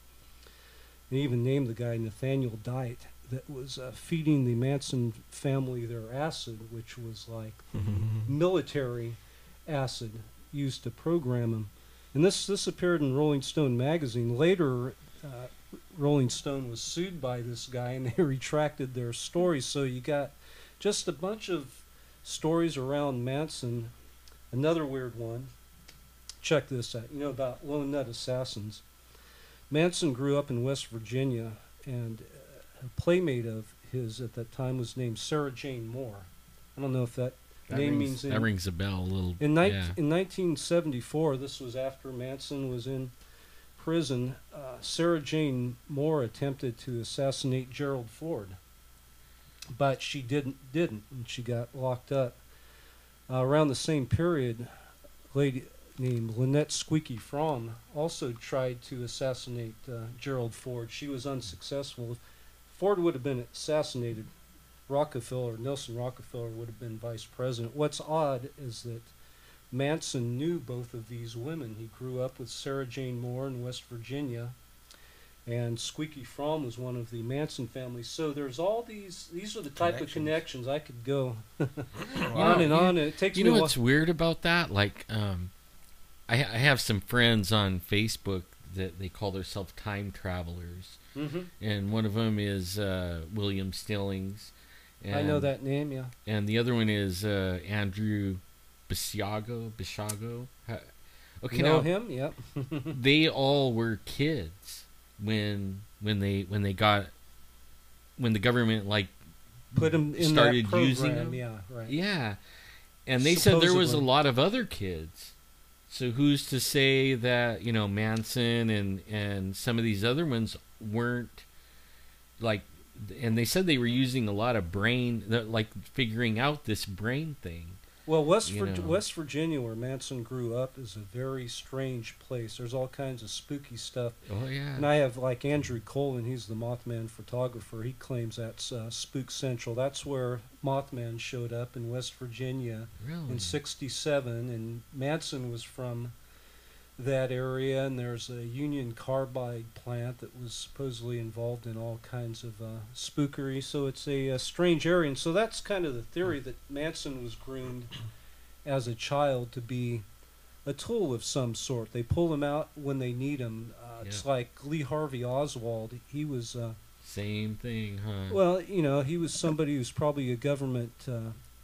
and he even named the guy Nathaniel Dite, that was feeding the Manson family their acid, which was like military acid used to program them. And this appeared in Rolling Stone magazine. Later, Rolling Stone was sued by this guy, and they retracted their stories. So you got just a bunch of stories around Manson. Another weird one. Check this out. About lone nut assassins. Manson grew up in West Virginia, and a playmate of his at that time was named Sarah Jane Moore. I don't know if that name means anything. That rings a bell a little. In 1974, this was after Manson was in prison, Sarah Jane Moore attempted to assassinate Gerald Ford, but she didn't, and she got locked up. Around the same period, a lady named Lynette Squeaky Fromm also tried to assassinate Gerald Ford. She was unsuccessful. If Ford would have been assassinated, Nelson Rockefeller would have been vice president. What's odd is that Manson knew both of these women. He grew up with Sarah Jane Moore in West Virginia, and Squeaky Fromm was one of the Manson family. So there's all these are the type of connections. I could go on and on. It takes me a while. What's weird about that? Like, I have some friends on Facebook that they call themselves time travelers. And one of them is William Stillings. And, I know that name, yeah. And the other one is Andrew Basiago. Okay, you know now him? Yep. they all were kids when the government put them in started that program. using them. Yeah, right. Yeah, and they said there was a lot of other kids. So who's to say that, you know, Manson and some of these other ones weren't like, and they said they were using a lot of brain, like figuring out this brain thing. Well, West Virginia, where Manson grew up, is a very strange place. There's all kinds of spooky stuff. Oh, yeah. And I have, like, Andrew Colin, he's the Mothman photographer. He claims that's Spook Central. That's where Mothman showed up in West Virginia in '67. And Manson was from that area, and there's a Union Carbide plant that was supposedly involved in all kinds of spookery. So it's a strange area, and so that's kind of the theory, that Manson was groomed as a child to be a tool of some sort. They pull him out when they need him. It's like Lee Harvey Oswald. He was same thing, huh? Well, you know, he was somebody who's probably a government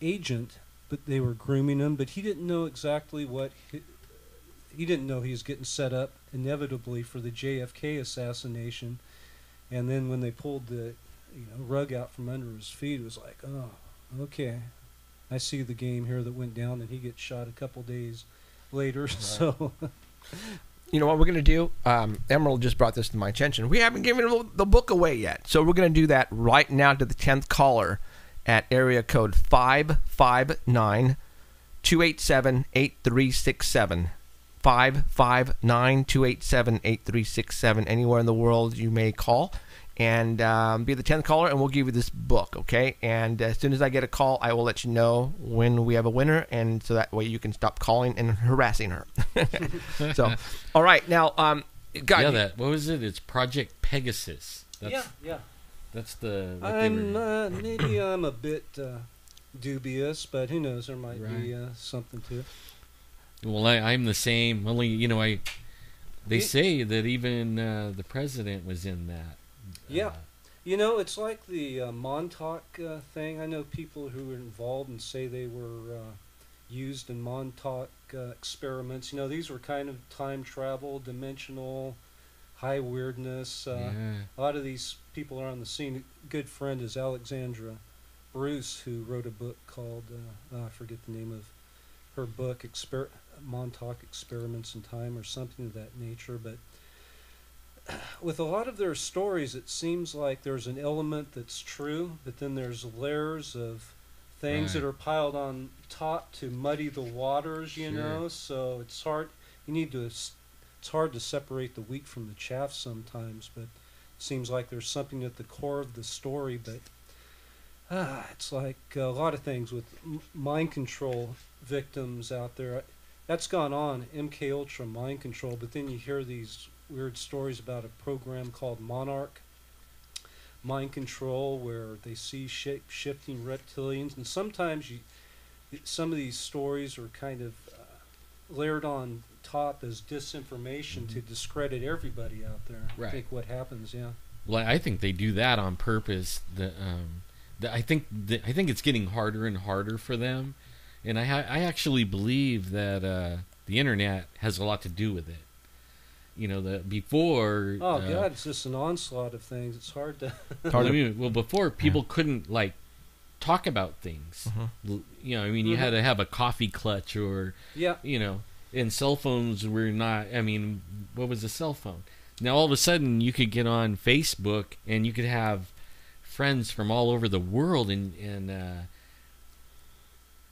agent, but they were grooming him. But he didn't know exactly what. He didn't know he was getting set up inevitably for the JFK assassination, and then when they pulled the rug out from under his feet, it was like, oh, okay, I see the game here that went down, and he gets shot a couple days later. Right. So, you know what we're going to do? Emerald just brought this to my attention. We haven't given the book away yet, so we're going to do that right now to the 10th caller at area code 559-287-8367. 559-287-8367. Anywhere in the world you may call and be the 10th caller, and we'll give you this book, okay? And as soon as I get a call, I will let you know when we have a winner, and so that way you can stop calling and harassing her. So, all right, now, what was it? It's Project Pegasus. Yeah. That's the. Maybe I'm a bit dubious, but who knows? There might be something to it. Well, I'm the same. Only, they say that even the president was in that. Yeah. It's like the Montauk thing. I know people who were involved and say they were used in Montauk experiments. These were kind of time travel, dimensional, high weirdness. A lot of these people are on the scene. A good friend is Alexandra Bruce, who wrote a book called, I forget the name of her book, Montauk Experiments in Time or something of that nature. But with a lot of their stories, it seems like there's an element that's true, but then there's layers of things that are piled on top to muddy the waters, you know. So it's hard. It's hard to separate the wheat from the chaff sometimes, but it seems like there's something at the core of the story. But it's like a lot of things with mind control victims out there. That's gone on, MK Ultra mind control, but then you hear these weird stories about a program called Monarch mind control, where they see shape-shifting reptilians, and sometimes some of these stories are kind of layered on top as disinformation to discredit everybody out there. I think what happens, Well, I think they do that on purpose. I think it's getting harder and harder for them. And I actually believe that the internet has a lot to do with it. Before. Oh God, it's just an onslaught of things. It's hard to. Before people couldn't talk about things. You had to have a coffee clutch or. And cell phones were not. What was a cell phone? Now all of a sudden you could get on Facebook and you could have friends from all over the world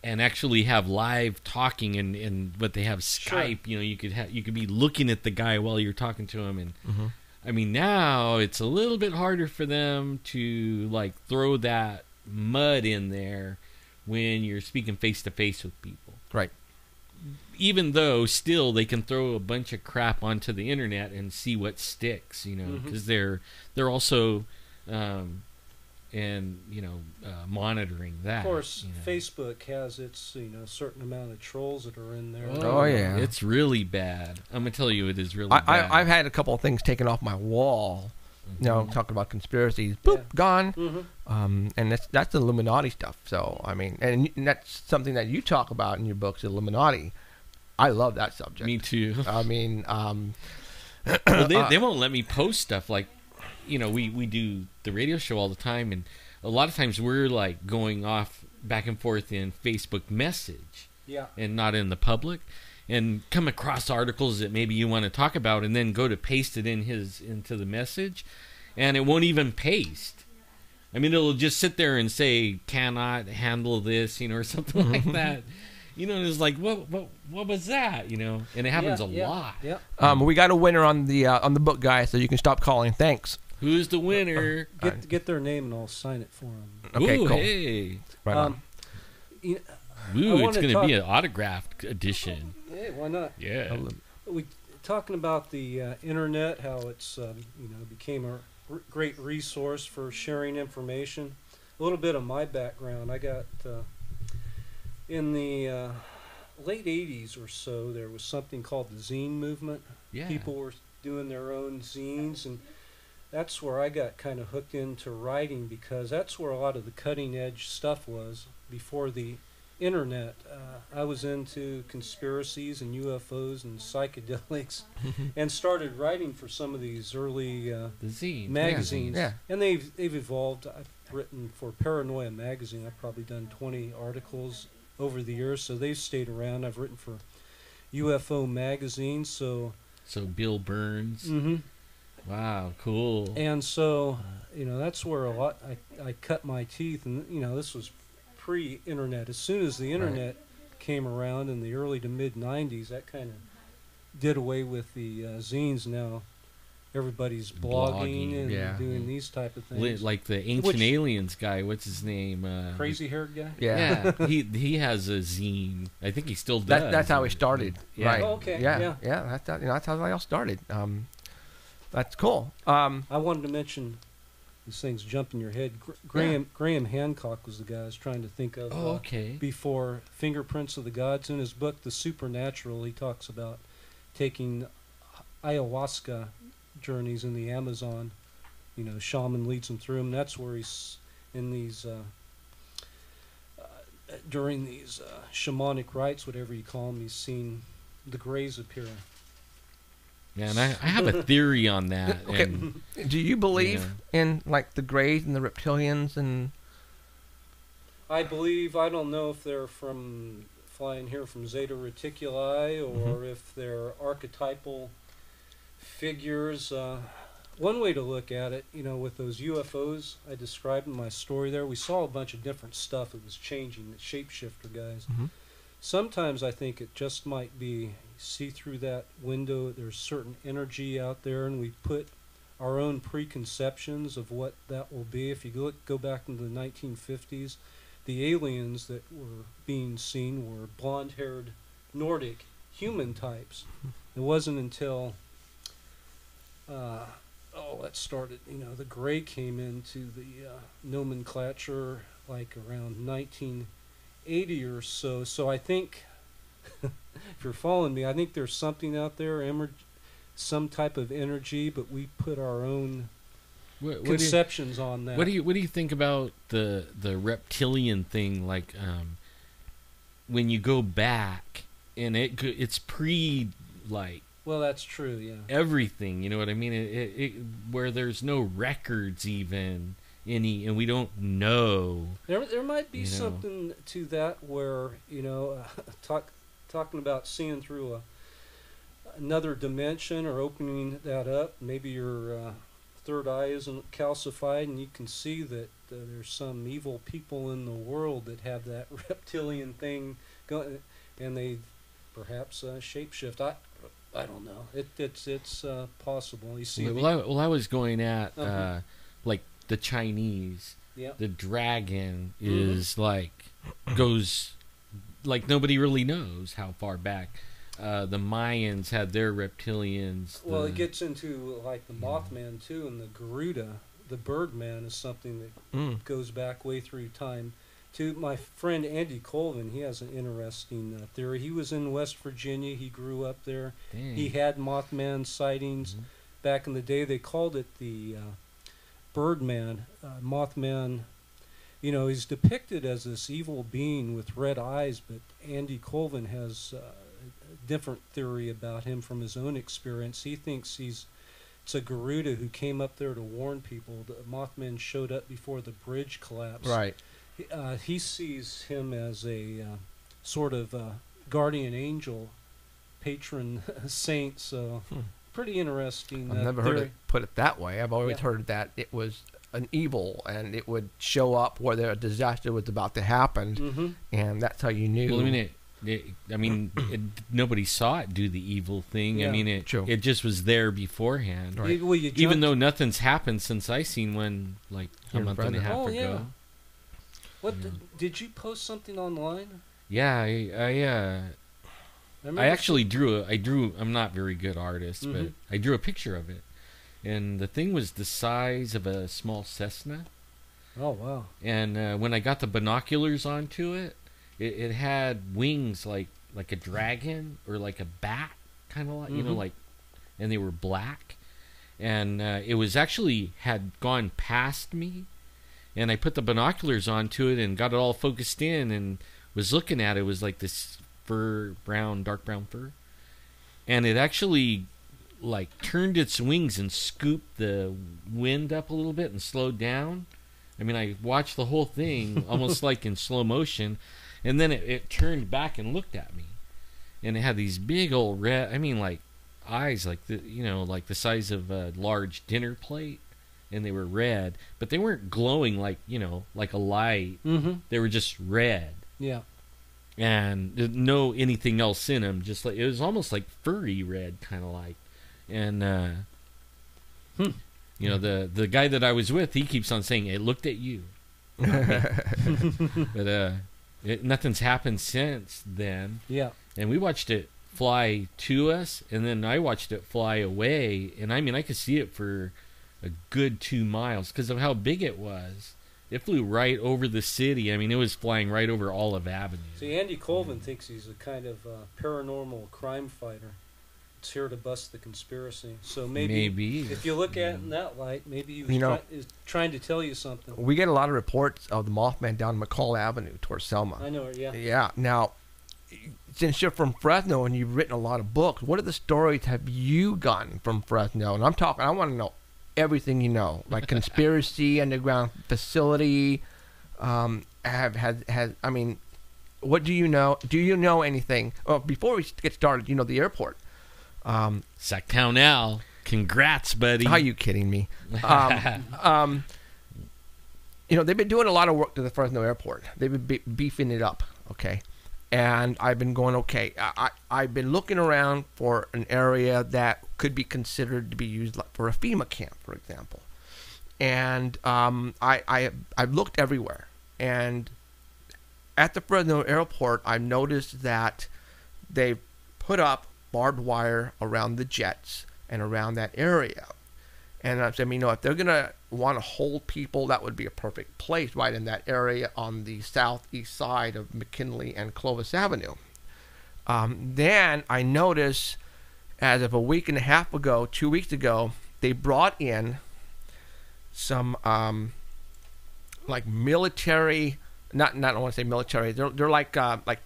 and actually have live talking but they have Skype. Sure. You could be looking at the guy while you're talking to him, and now it's a little bit harder for them to throw that mud in there when you're speaking face to face with people. Right. Even though still they can throw a bunch of crap onto the internet and see what sticks, because they're also monitoring that. Of course, Facebook has its certain amount of trolls that are in there. Oh yeah, it's really bad. I'm gonna tell you, it is really bad. I've had a couple of things taken off my wall. Talking about conspiracies, boop, gone. And that's the Illuminati stuff. So and that's something that you talk about in your books, Illuminati. I love that subject. Me too. Well, they won't let me post stuff we do the radio show all the time, and a lot of times we're like going off back and forth in Facebook message, and not in the public, and come across articles that maybe you want to talk about, and then go to paste it into the message, and it won't even paste. I mean, it'll just sit there and say cannot handle this, or something like that. And it's like, what was that? And it happens a lot. Yeah. We got a winner on the book, guys, so you can stop calling. Thanks. Who's the winner? Get their name and I'll sign it for them. Okay, Ooh, cool. Hey. Right on. It's going to be an autographed edition. Hey, why not? Yeah. We talking about the internet, how it's became a great resource for sharing information. A little bit of my background. I got in the late 80s or so, there was something called the zine movement. Yeah. People were doing their own zines, and that's where I got kind of hooked into writing, because that's where a lot of the cutting edge stuff was before the internet. I was into conspiracies and UFOs and psychedelics and started writing for some of these early the zine magazines. Yeah. And they've evolved. I've written for Paranoia magazine. I've probably done 20 articles over the years, so they've stayed around. I've written for UFO magazine, so Bill Burns. Mm-hmm. Wow, cool. And so, that's where I cut my teeth, and this was pre-internet. As soon as the internet came around in the early to mid 90s, that kind of did away with the zines. Now everybody's blogging and doing these type of things. Like the Ancient Aliens guy, what's his name? Crazy haired guy? Yeah. he has a zine. I think he still does. That's how he started. Yeah. Right. Oh, okay. Yeah. That's how they all started. That's cool. I wanted to mention, these things jump in your head. Graham Hancock was the guy I was trying to think of. Oh, okay. Before Fingerprints of the Gods. In his book, The Supernatural, he talks about taking ayahuasca journeys in the Amazon. Shaman leads him through them. That's where he's in these during these shamanic rites, whatever you call them. He's seen the Greys appear. Yeah, and I have a theory on that. Okay. And, do you believe in like the Greys and the reptilians and? I believe. I don't know if they're flying here from Zeta Reticuli, or if they're archetypal figures. One way to look at it, with those UFOs I described in my story there, we saw a bunch of different stuff that was changing, the shapeshifter guys. Mm-hmm. Sometimes I think it just might be, see through that window, there's certain energy out there, and we put our own preconceptions of what that will be. If you go back into the 1950s, the aliens that were being seen were blonde-haired Nordic human types. It wasn't until that started, the gray came into the nomenclature like around 1980 or so. So I think, if you're following me, I think there's something out there, some type of energy, but we put our own conceptions on that. What do you think about the reptilian thing? Like when you go back and it's pre like. Well, that's true. Yeah. Everything, you know what I mean? It where there's no records even any, and we don't know. There might be something to that where talking about seeing through another dimension or opening that up. Maybe your third eye isn't calcified, and you can see that there's some evil people in the world that have that reptilian thing going, and they perhaps shapeshift. I don't know. It's possible. You see. Well, I was going at like the Chinese. Yeah. The dragon is goes like nobody really knows how far back. The Mayans had their reptilians. Well, it gets into like the Mothman too, and the Garuda, the Birdman, is something that goes back way through time. To my friend Andy Colvin, he has an interesting theory. He was in West Virginia. He grew up there. Dang. He had Mothman sightings back in the day. They called it the Birdman. Mothman, he's depicted as this evil being with red eyes, but Andy Colvin has a different theory about him from his own experience. He thinks he's it's a Garuda who came up there to warn people. The Mothman showed up before the bridge collapsed. Right. He sees him as a sort of guardian angel, patron saint. So pretty interesting. I've never heard it put it that way. I've always heard that it was an evil and it would show up where a disaster was about to happen, and that's how you knew. Well, nobody saw it do the evil thing. Yeah. I mean, it just was there beforehand. Right. Well, even though nothing's happened since I seen one like a month and a half ago. Yeah. What did you post something online? Yeah, I actually drew. I'm not a very good artist, but I drew a picture of it, and the thing was the size of a small Cessna. Oh wow! And when I got the binoculars onto it, it had wings like a dragon or like a bat, kind of like and they were black, and it was actually had gone past me, and I put the binoculars onto it and got it all focused in and was looking at it. It was like this dark brown fur, and it actually like turned its wings and scooped the wind up a little bit and slowed down. I mean, I watched the whole thing almost like in slow motion, and then it turned back and looked at me, and it had these big old red, like eyes like the size of a large dinner plate, and they were red, but they weren't glowing like a light. They were just red. Yeah. And no anything else in them, just like it was almost like furry red, kind of like, and the guy that I was with, he keeps on saying it looked at you, but nothing's happened since then. Yeah, and we watched it fly to us, and then I watched it fly away, and I could see it for a good 2 miles because of how big it was. It flew right over the city. It was flying right over Olive Avenue. See, Andy Colvin thinks he's a kind of paranormal crime fighter. It's here to bust the conspiracy. So maybe if you look at it in that light, maybe he is trying to tell you something. We get a lot of reports of the Mothman down McCall Avenue towards Selma. I know, yeah. Yeah. Now, since you're from Fresno and you've written a lot of books, what are the stories have you gotten from Fresno? And I want to know everything you know, like conspiracy, underground facility. What do you know? Do you know anything? Well, before we get started, the airport. Sacktown Al, congrats, buddy. Are you kidding me? They've been doing a lot of work to the Fresno airport. They've been beefing it up, okay? And I've been going, okay, I've been looking around for an area that could be considered to be used for a FEMA camp, for example. And I've looked everywhere. And at the Fresno airport, I've noticed that they've put up barbed wire around the jets and around that area. And I said, if they're going to want to hold people, that would be a perfect place right in that area on the southeast side of McKinley and Clovis Avenue. Then I noticed, as of a week and a half ago, 2 weeks ago, they brought in some like military, I don't want to say military, they're like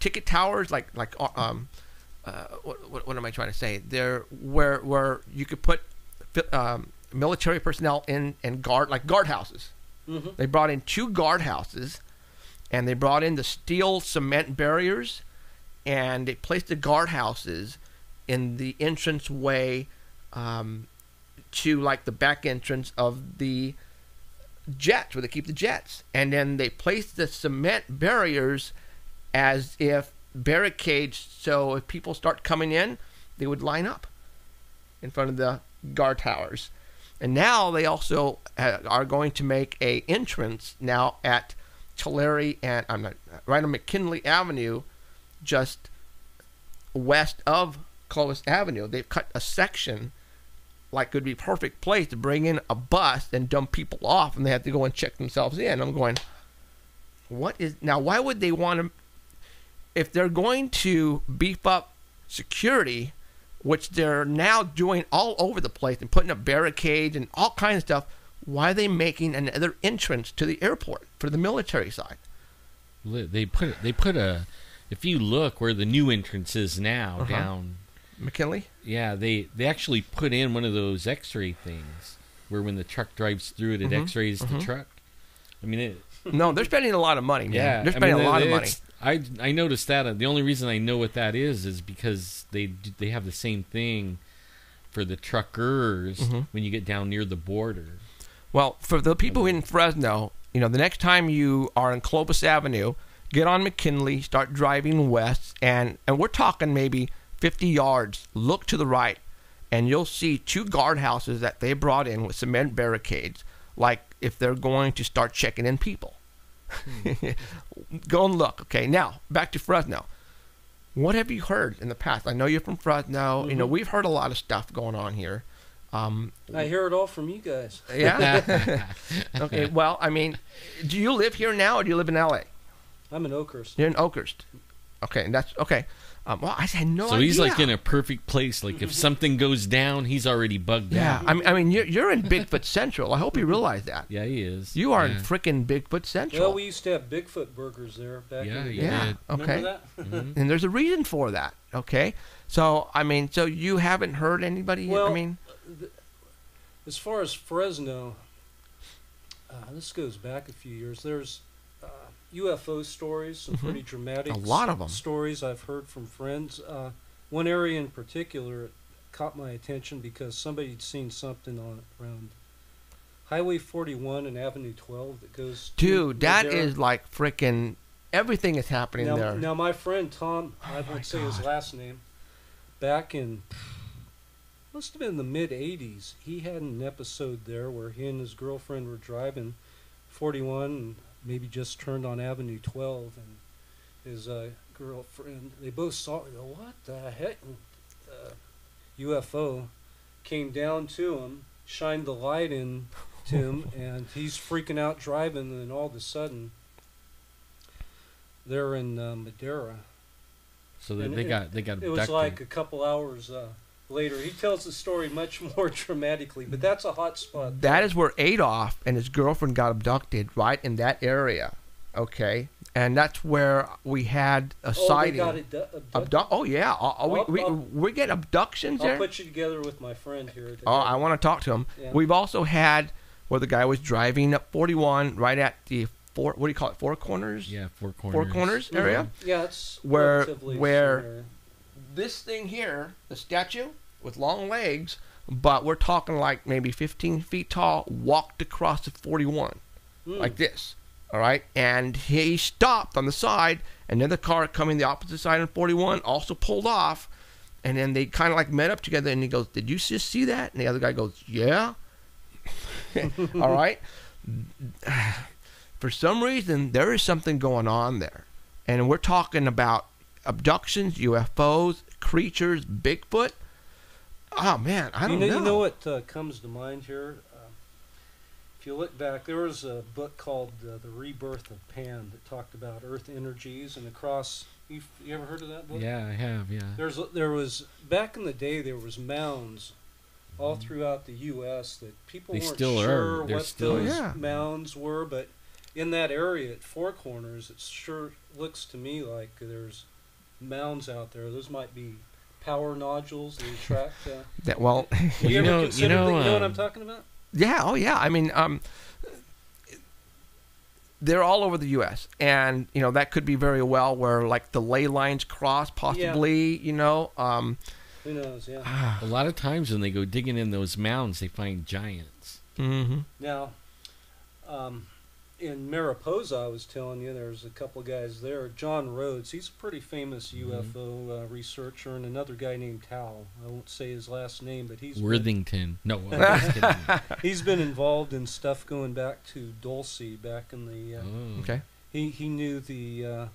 ticket towers, what am I trying to say? They're where you could put military personnel in and guardhouses. They brought in 2 guardhouses, and they brought in the steel cement barriers, and they placed the guardhouses in the entrance way to the back entrance of the jets, where they keep the jets. And then they placed the cement barriers as if barricades, so if people start coming in, they would line up in front of the guard towers. And now they also are going to make a entrance now at Tulare and right on McKinley Avenue, just west of Clovis Avenue. They've cut a section like would be a perfect place to bring in a bus and dump people off, and they have to go and check themselves in. I'm going, why would they want to, if they're going to beef up security, which they're now doing all over the place and putting up barricades and all kinds of stuff, why are they making another entrance to the airport for the military side? They put a, if you look where the new entrance is now, down McKinley? Yeah, they actually put in one of those X-ray things where when the truck drives through it, it X-rays the truck. I mean, no, they're spending a lot of money, man. Yeah, they're spending a lot of money. I noticed that. The only reason I know what that is because they have the same thing for the truckers when you get down near the border. Well, for the people in Fresno, you know, the next time you are in Clovis Avenue, get on McKinley, start driving west, and we're talking maybe 50 yards. Look to the right, and you'll see 2 guardhouses that they brought in with cement barricades, like if they're going to start checking in people. Go and look. Okay, now back to Fresno. What have you heard in the past? I know you're from Fresno. You know, we've heard a lot of stuff going on here. I hear it all from you guys. Yeah. Okay. Well, I mean, do you live here now, or do you live in L.A.? I'm in Oakhurst. You're in Oakhurst. Okay, and that's okay. Well, I had no idea. So he's like in a perfect place. Like if something goes down, he's already bugged out. Yeah, I mean, you're in Bigfoot Central. I hope you realize that. Yeah, he is. You are in freaking Bigfoot Central. Well, we used to have Bigfoot burgers there back in the day. Yeah, okay. Remember that? And there's a reason for that. Okay, so I mean, so you haven't heard anybody? Well, I mean, as far as Fresno, this goes back a few years. There's UFO stories, some pretty dramatic a lot of them. Stories I've heard from friends. One area in particular caught my attention because somebody had seen something on around Highway 41 and Avenue 12 that goes. Dude, that is like freaking everything is happening there. Now, my friend Tom, I won't say his last name, back in must have been the mid '80s. He had an episode there where he and his girlfriend were driving 41 and maybe just turned on Avenue 12, and his girlfriend, they both saw it. What the heck? UFO came down to him, shined the light in to him, and he's freaking out driving, and all of a sudden, they're in Madera. So they got abducted. It was like a couple hours later. He tells the story much more dramatically, but that's a hot spot. That is where Adolf and his girlfriend got abducted, right in that area. Okay, and that's where we had a sighting. They got abducted? Oh yeah, we get abductions there. I'll put you together with my friend here. Oh, I want to talk to him. Yeah. We've also had where the guy was driving up 41 right at the what do you call it? Four Corners? Yeah, Four Corners. Four Corners area. Yeah, it's where similar. This thing here, the statue with long legs, but we're talking like maybe 15 feet tall, walked across the 41 like this. All right, and he stopped on the side, and then the car coming the opposite side on 41 also pulled off, and then they kind of like met up together, and he goes, "Did you just see that?" And the other guy goes, "Yeah." All right. For some reason, there is something going on there, and we're talking about abductions, UFOs, creatures, Bigfoot. Oh man, I don't know. You know what comes to mind here? If you look back, there was a book called The Rebirth of Pan that talked about Earth energies and across. You ever heard of that book? Yeah, I have. Yeah. There was back in the day. There was mounds all throughout the U.S. that people weren't sure what those mounds were, but in that area at Four Corners, it sure looks to me like there's mounds out there. Those might be power nodules that attract. That well, you know what I'm talking about? Yeah. Oh, yeah. I mean, they're all over the U.S. and you know that could be very well where like the ley lines cross, possibly. Yeah. You know. Who knows? Yeah. A lot of times when they go digging in those mounds, they find giants. Mm-hmm. Now, in Mariposa, I was telling you, there's a couple guys there. John Rhodes, he's a pretty famous UFO researcher, and another guy named Tao. I won't say his last name, but he's Worthington. He's been involved in stuff going back to Dulce back in the. Okay. He knew the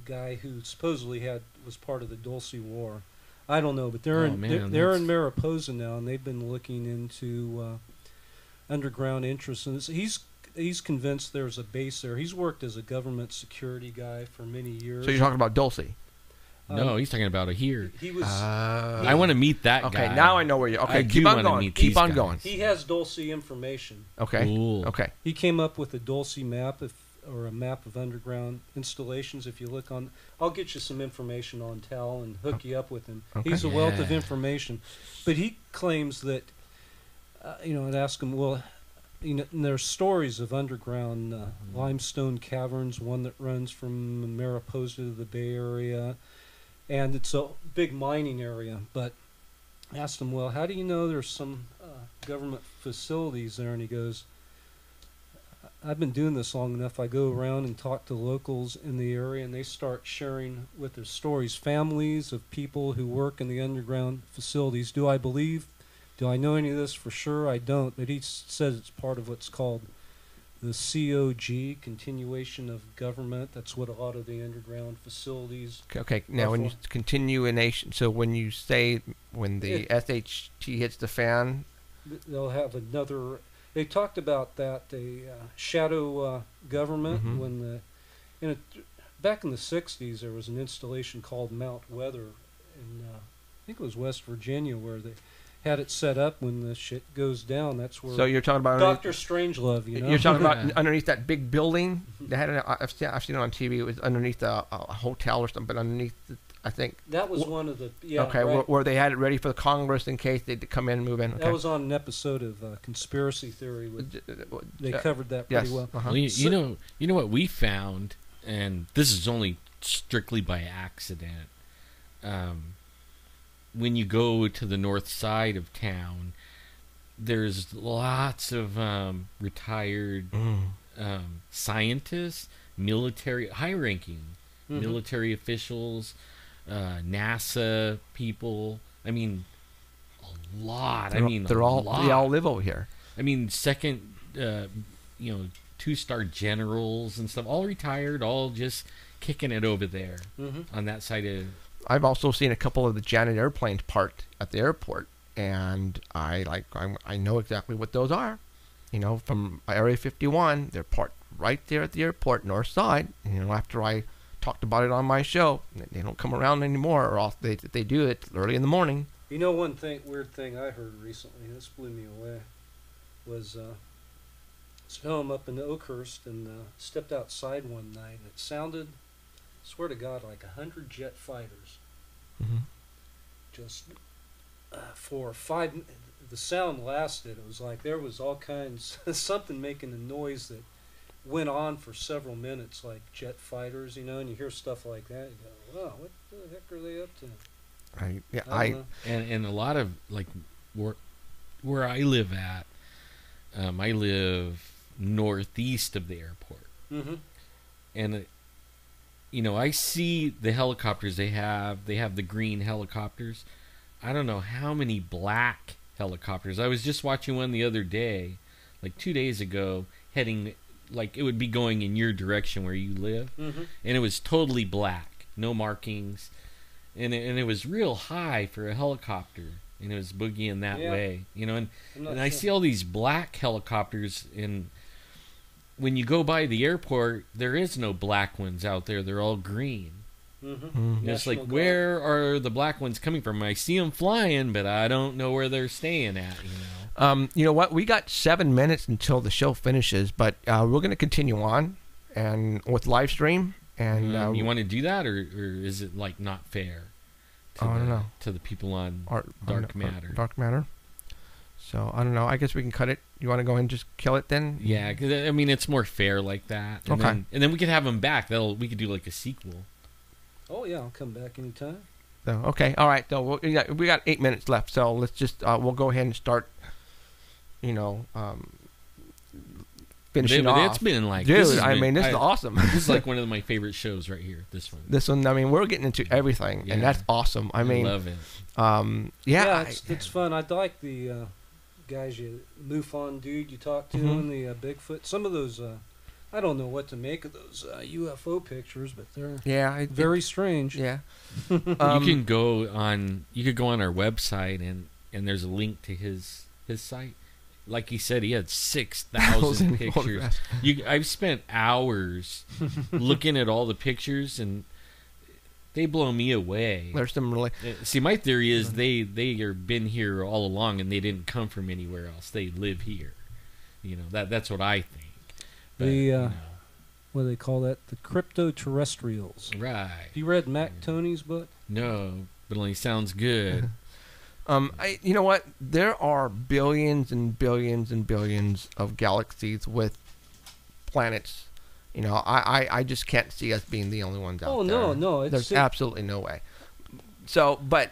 guy who supposedly was part of the Dulce War. I don't know, but they're in Mariposa now, and they've been looking into underground interests, and he's convinced there's a base there. He's worked as a government security guy for many years. So you're talking about Dulce? No, he's talking about here. He was. I want to meet that guy. Okay, now I know where you. Okay, keep on going. Keep on going. He has Dulce information. Okay. Cool. Okay. He came up with a Dulce map. or a map of underground installations. If you look on, I'll get you some information on Tal and hook you up with him. Okay. He's a wealth of information, but he claims that, I'd ask him, well, there's stories of underground limestone caverns, one that runs from Mariposa to the Bay Area, and it's a big mining area. But I asked him, well, how do you know there's some government facilities there? And he goes, I've been doing this long enough. I go around and talk to locals in the area, and they start sharing with their stories, families of people who work in the underground facilities. Do I know any of this for sure? I don't, but he says it's part of what's called the COG, continuation of government. That's what a lot of the underground facilities. Okay. Now, when you continuation, so when you say when the SHT hits the fan, they'll have another. They talked about that shadow government when back in the '60s there was an installation called Mount Weather in I think it was West Virginia where they had it set up when the shit goes down. That's where. So you're talking about Dr. Strangelove, You're talking about underneath that big building. They had I've seen it on TV. It was underneath a hotel or something, but underneath, I think. That was one of the. Yeah. Okay, right. where they had it ready for the Congress in case they'd come in and move in. Okay. That was on an episode of Conspiracy Theory. They covered that pretty well. Well, you know what we found, and this is only strictly by accident. When you go to the north side of town, there's lots of retired scientists, military, high-ranking military officials, NASA people. I mean, a lot. They all live over here. I mean, second, 2-star generals and stuff, all retired, all just kicking it over there on that side of. I've also seen a couple of the Janet airplanes parked at the airport, and I know exactly what those are. From Area 51, they're parked right there at the airport, north side. After I talked about it on my show, they don't come around anymore, or else they do it early in the morning. One weird thing I heard recently, this blew me away, was I was home up in Oakhurst and stepped outside one night, and it sounded, I swear to God, like 100 jet fighters. Just for 5 minutes. The sound lasted. It was like there was all kinds, something making a noise that went on for several minutes, like jet fighters, and you hear stuff like that. You go, wow, what the heck are they up to? And a lot of, like, where I live at, I live northeast of the airport. And I see the helicopters they have the green helicopters. I don't know how many black helicopters. I was just watching one the other day, like 2 days ago, heading, like it would be going in your direction where you live. And it was totally black, no markings. And it was real high for a helicopter. And it was boogieing that way. And I see all these black helicopters in. When you go by the airport, there is no black ones out there. They're all green. It's like, where are the black ones coming from? I see them flying, but I don't know where they're staying at. You know what? We got 7 minutes until the show finishes, but we're going to continue on and with live stream. And you want to do that, or is it like not fair? I don't know, to the people on Dark Matter. Dark Matter. So, I don't know. I guess we can cut it. You want to go ahead and just kill it then? Yeah, cause, it's more fair like that. And then we could have them back. We could do like a sequel. Oh, yeah. I'll come back anytime. So, okay. All right. So, we got 8 minutes left. So, let's just, we'll go ahead and start, finishing off. It's been like... Dude, this is awesome. This is like one of my favorite shows right here, this one. This one, we're getting into everything, and that's awesome. I love it. It's fun. I like the... guys, MUFON dude you talked to, and the Bigfoot. Some of those, I don't know what to make of those UFO pictures, but they're very strange. Yeah. You could go on our website, and there's a link to his site. Like he said, he had 6,000 pictures. I've spent hours looking at all the pictures, and they blow me away. There's some really... See, my theory is they have been here all along, and they didn't come from anywhere else. They live here. That's what I think. But, what do they call that? The crypto-terrestrials. Right. Have you read Mac Tony's book? No, but it only sounds good. You know what? There are billions and billions and billions of galaxies with planets. You know, I just can't see us being the only ones out there. Oh, no. There's absolutely no way. So, but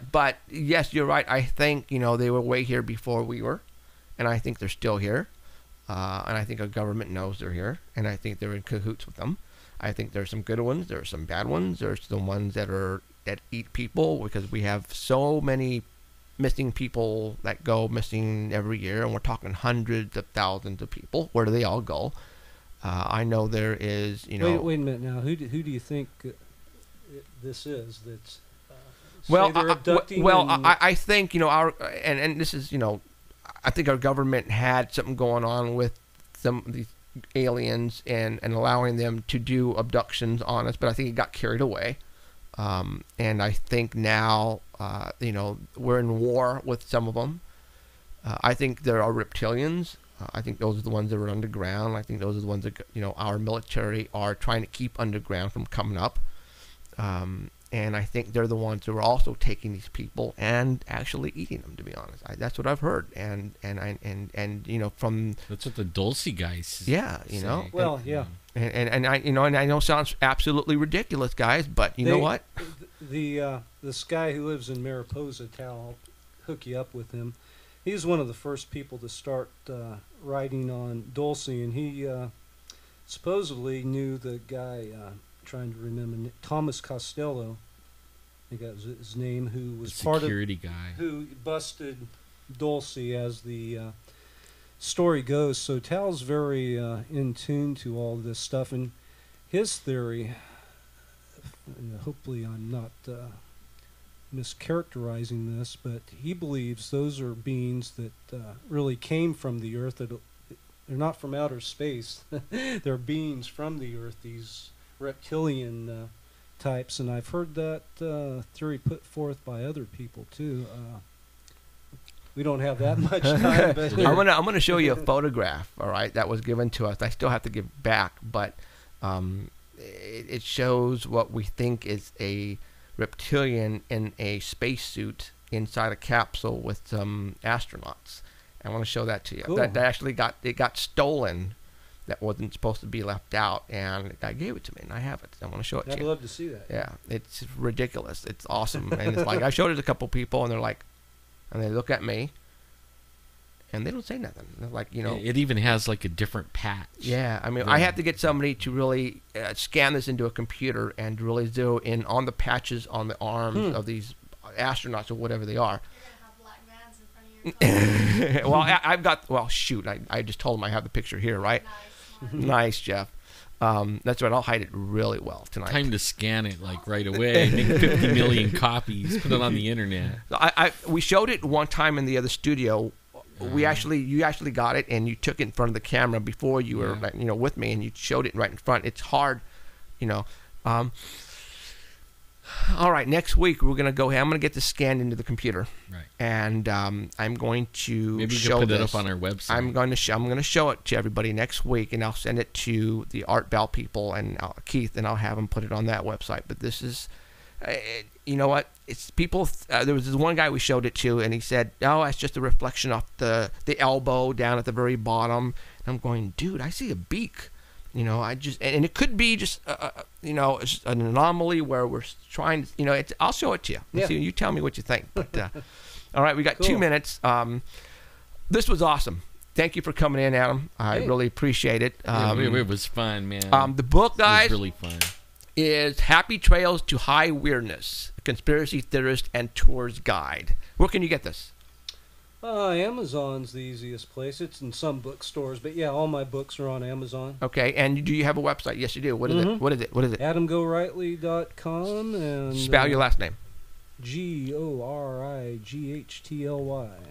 yes, you're right. I think, you know, they were way here before we were, and I think they're still here. And I think our government knows they're here, and I think they're in cahoots with them. I think there's some good ones. There's some bad ones. There's some ones that eat people, because we have so many missing people that go missing every year, and we're talking hundreds of thousands of people. Where do they all go? I know there is, you know. Wait a minute now. Who do you think this is? That's I think, you know, and this is, you know, I think our government had something going on with some of these aliens and allowing them to do abductions on us, but I think it got carried away. And I think now, you know, we're in war with some of them. I think there are reptilians. I think those are the ones that are underground. I think those are the ones that, you know, our military are trying to keep underground from coming up. And I think they're the ones who are also taking these people and actually eating them, to be honest. That's what I've heard. And you know, from... That's what the Dulce guys Yeah, you say. know. Well, yeah. And I, you know, and I know it sounds absolutely ridiculous, guys, but you know what? This guy who lives in Mariposa, I'll hook you up with him. He's one of the first people to start writing on Dulce, and he supposedly knew the guy, trying to remember, Thomas Costello, I think that was his name, who was part of security guy who busted Dulce, as the story goes. So Tal's very in tune to all this stuff, and his theory, and hopefully I'm not mischaracterizing this, but he believes those are beings that really came from the Earth. They're not from outer space. They're beings from the Earth, these reptilian types, and I've heard that theory put forth by other people too. We don't have that much time, but I'm gonna show you a photograph, all right, that was given to us. I still have to give back, but it shows what we think is a reptilian in a spacesuit inside a capsule with some astronauts. I want to show that to you. Cool. That actually got stolen. That wasn't supposed to be left out, and the guy gave it to me, and I have it. I want to show it to you. I'd love to see that. Yeah, it's ridiculous. It's awesome, and it's like I showed it to a couple people, and they're like, and they look at me, and they don't say nothing. They're like, you know, it even has like a different patch. Yeah, I mean, I have to get somebody to really scan this into a computer and really zero in on the patches on the arms of these astronauts or whatever they are. You're gonna have black vans in front of your well, I've got. Well, shoot, I just told them I have the picture here, right? Nice, Jeff. That's right. I'll hide it really well tonight. Time to scan it like right away. Make 50 million copies. Put it on the internet. We showed it one time in the other studio. You actually got it, and you took it in front of the camera before you were, you know, with me, and you showed it right in front. It's hard, you know. All right, next week we're gonna go ahead. I'm gonna get this scanned into the computer, right? And I'm going to maybe show put this it up on our website. I'm going to show it to everybody next week, and I'll send it to the Art Bell people and Keith, and I'll have them put it on that website. But this is, you know what? It's people. There was this one guy we showed it to, and he said, "Oh, it's just a reflection off the elbow down at the very bottom." And I'm going, dude, I see a beak. You know, and it could be just, you know, it's an anomaly where we're trying. You know, I'll show it to you. Yeah. See, you tell me what you think. But all right, we got 2 minutes. This was awesome. Thank you for coming in, Adam. I really appreciate it. It was fun, man. The book, guys, it was really fun. Is Happy Trails to High Weirdness: A Conspiracy Theorist and Tours Guide. Where can you get this? Amazon's the easiest place. It's in some bookstores, but yeah, all my books are on Amazon. Okay, and do you have a website? Yes, you do. What is it? What is it? AdamGorightly.com and spell your last name. Gorightly.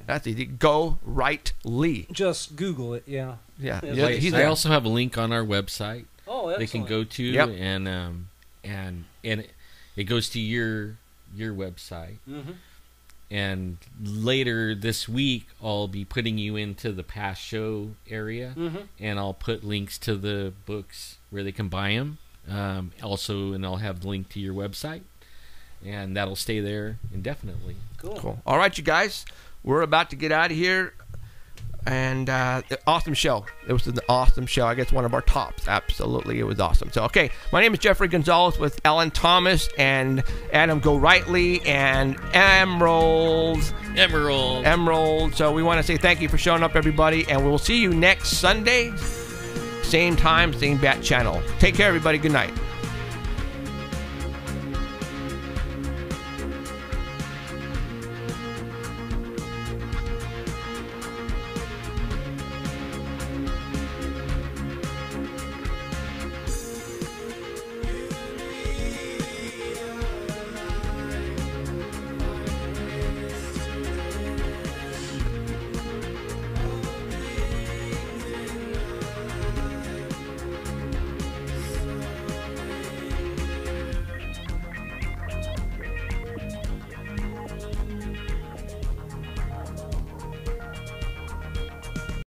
That's easy. Gorightly. Just Google it. Yeah. Yeah. I also have a link on our website. Oh, excellent. They can go to and it goes to your website. And later this week, I'll be putting you into the past show area, and I'll put links to the books where they can buy them. Also, and I'll have the link to your website, and that'll stay there indefinitely. Cool. All right, you guys, we're about to get out of here. And awesome show. It was an awesome show. I guess one of our tops. Absolutely, it was awesome. So, okay, my name is Jeffrey Gonzalez with Alan Thomas and Adam Gorightly and Emerald. So we want to say thank you for showing up, everybody, and we'll see you next Sunday, same time, same bat channel. Take care, everybody. Good night.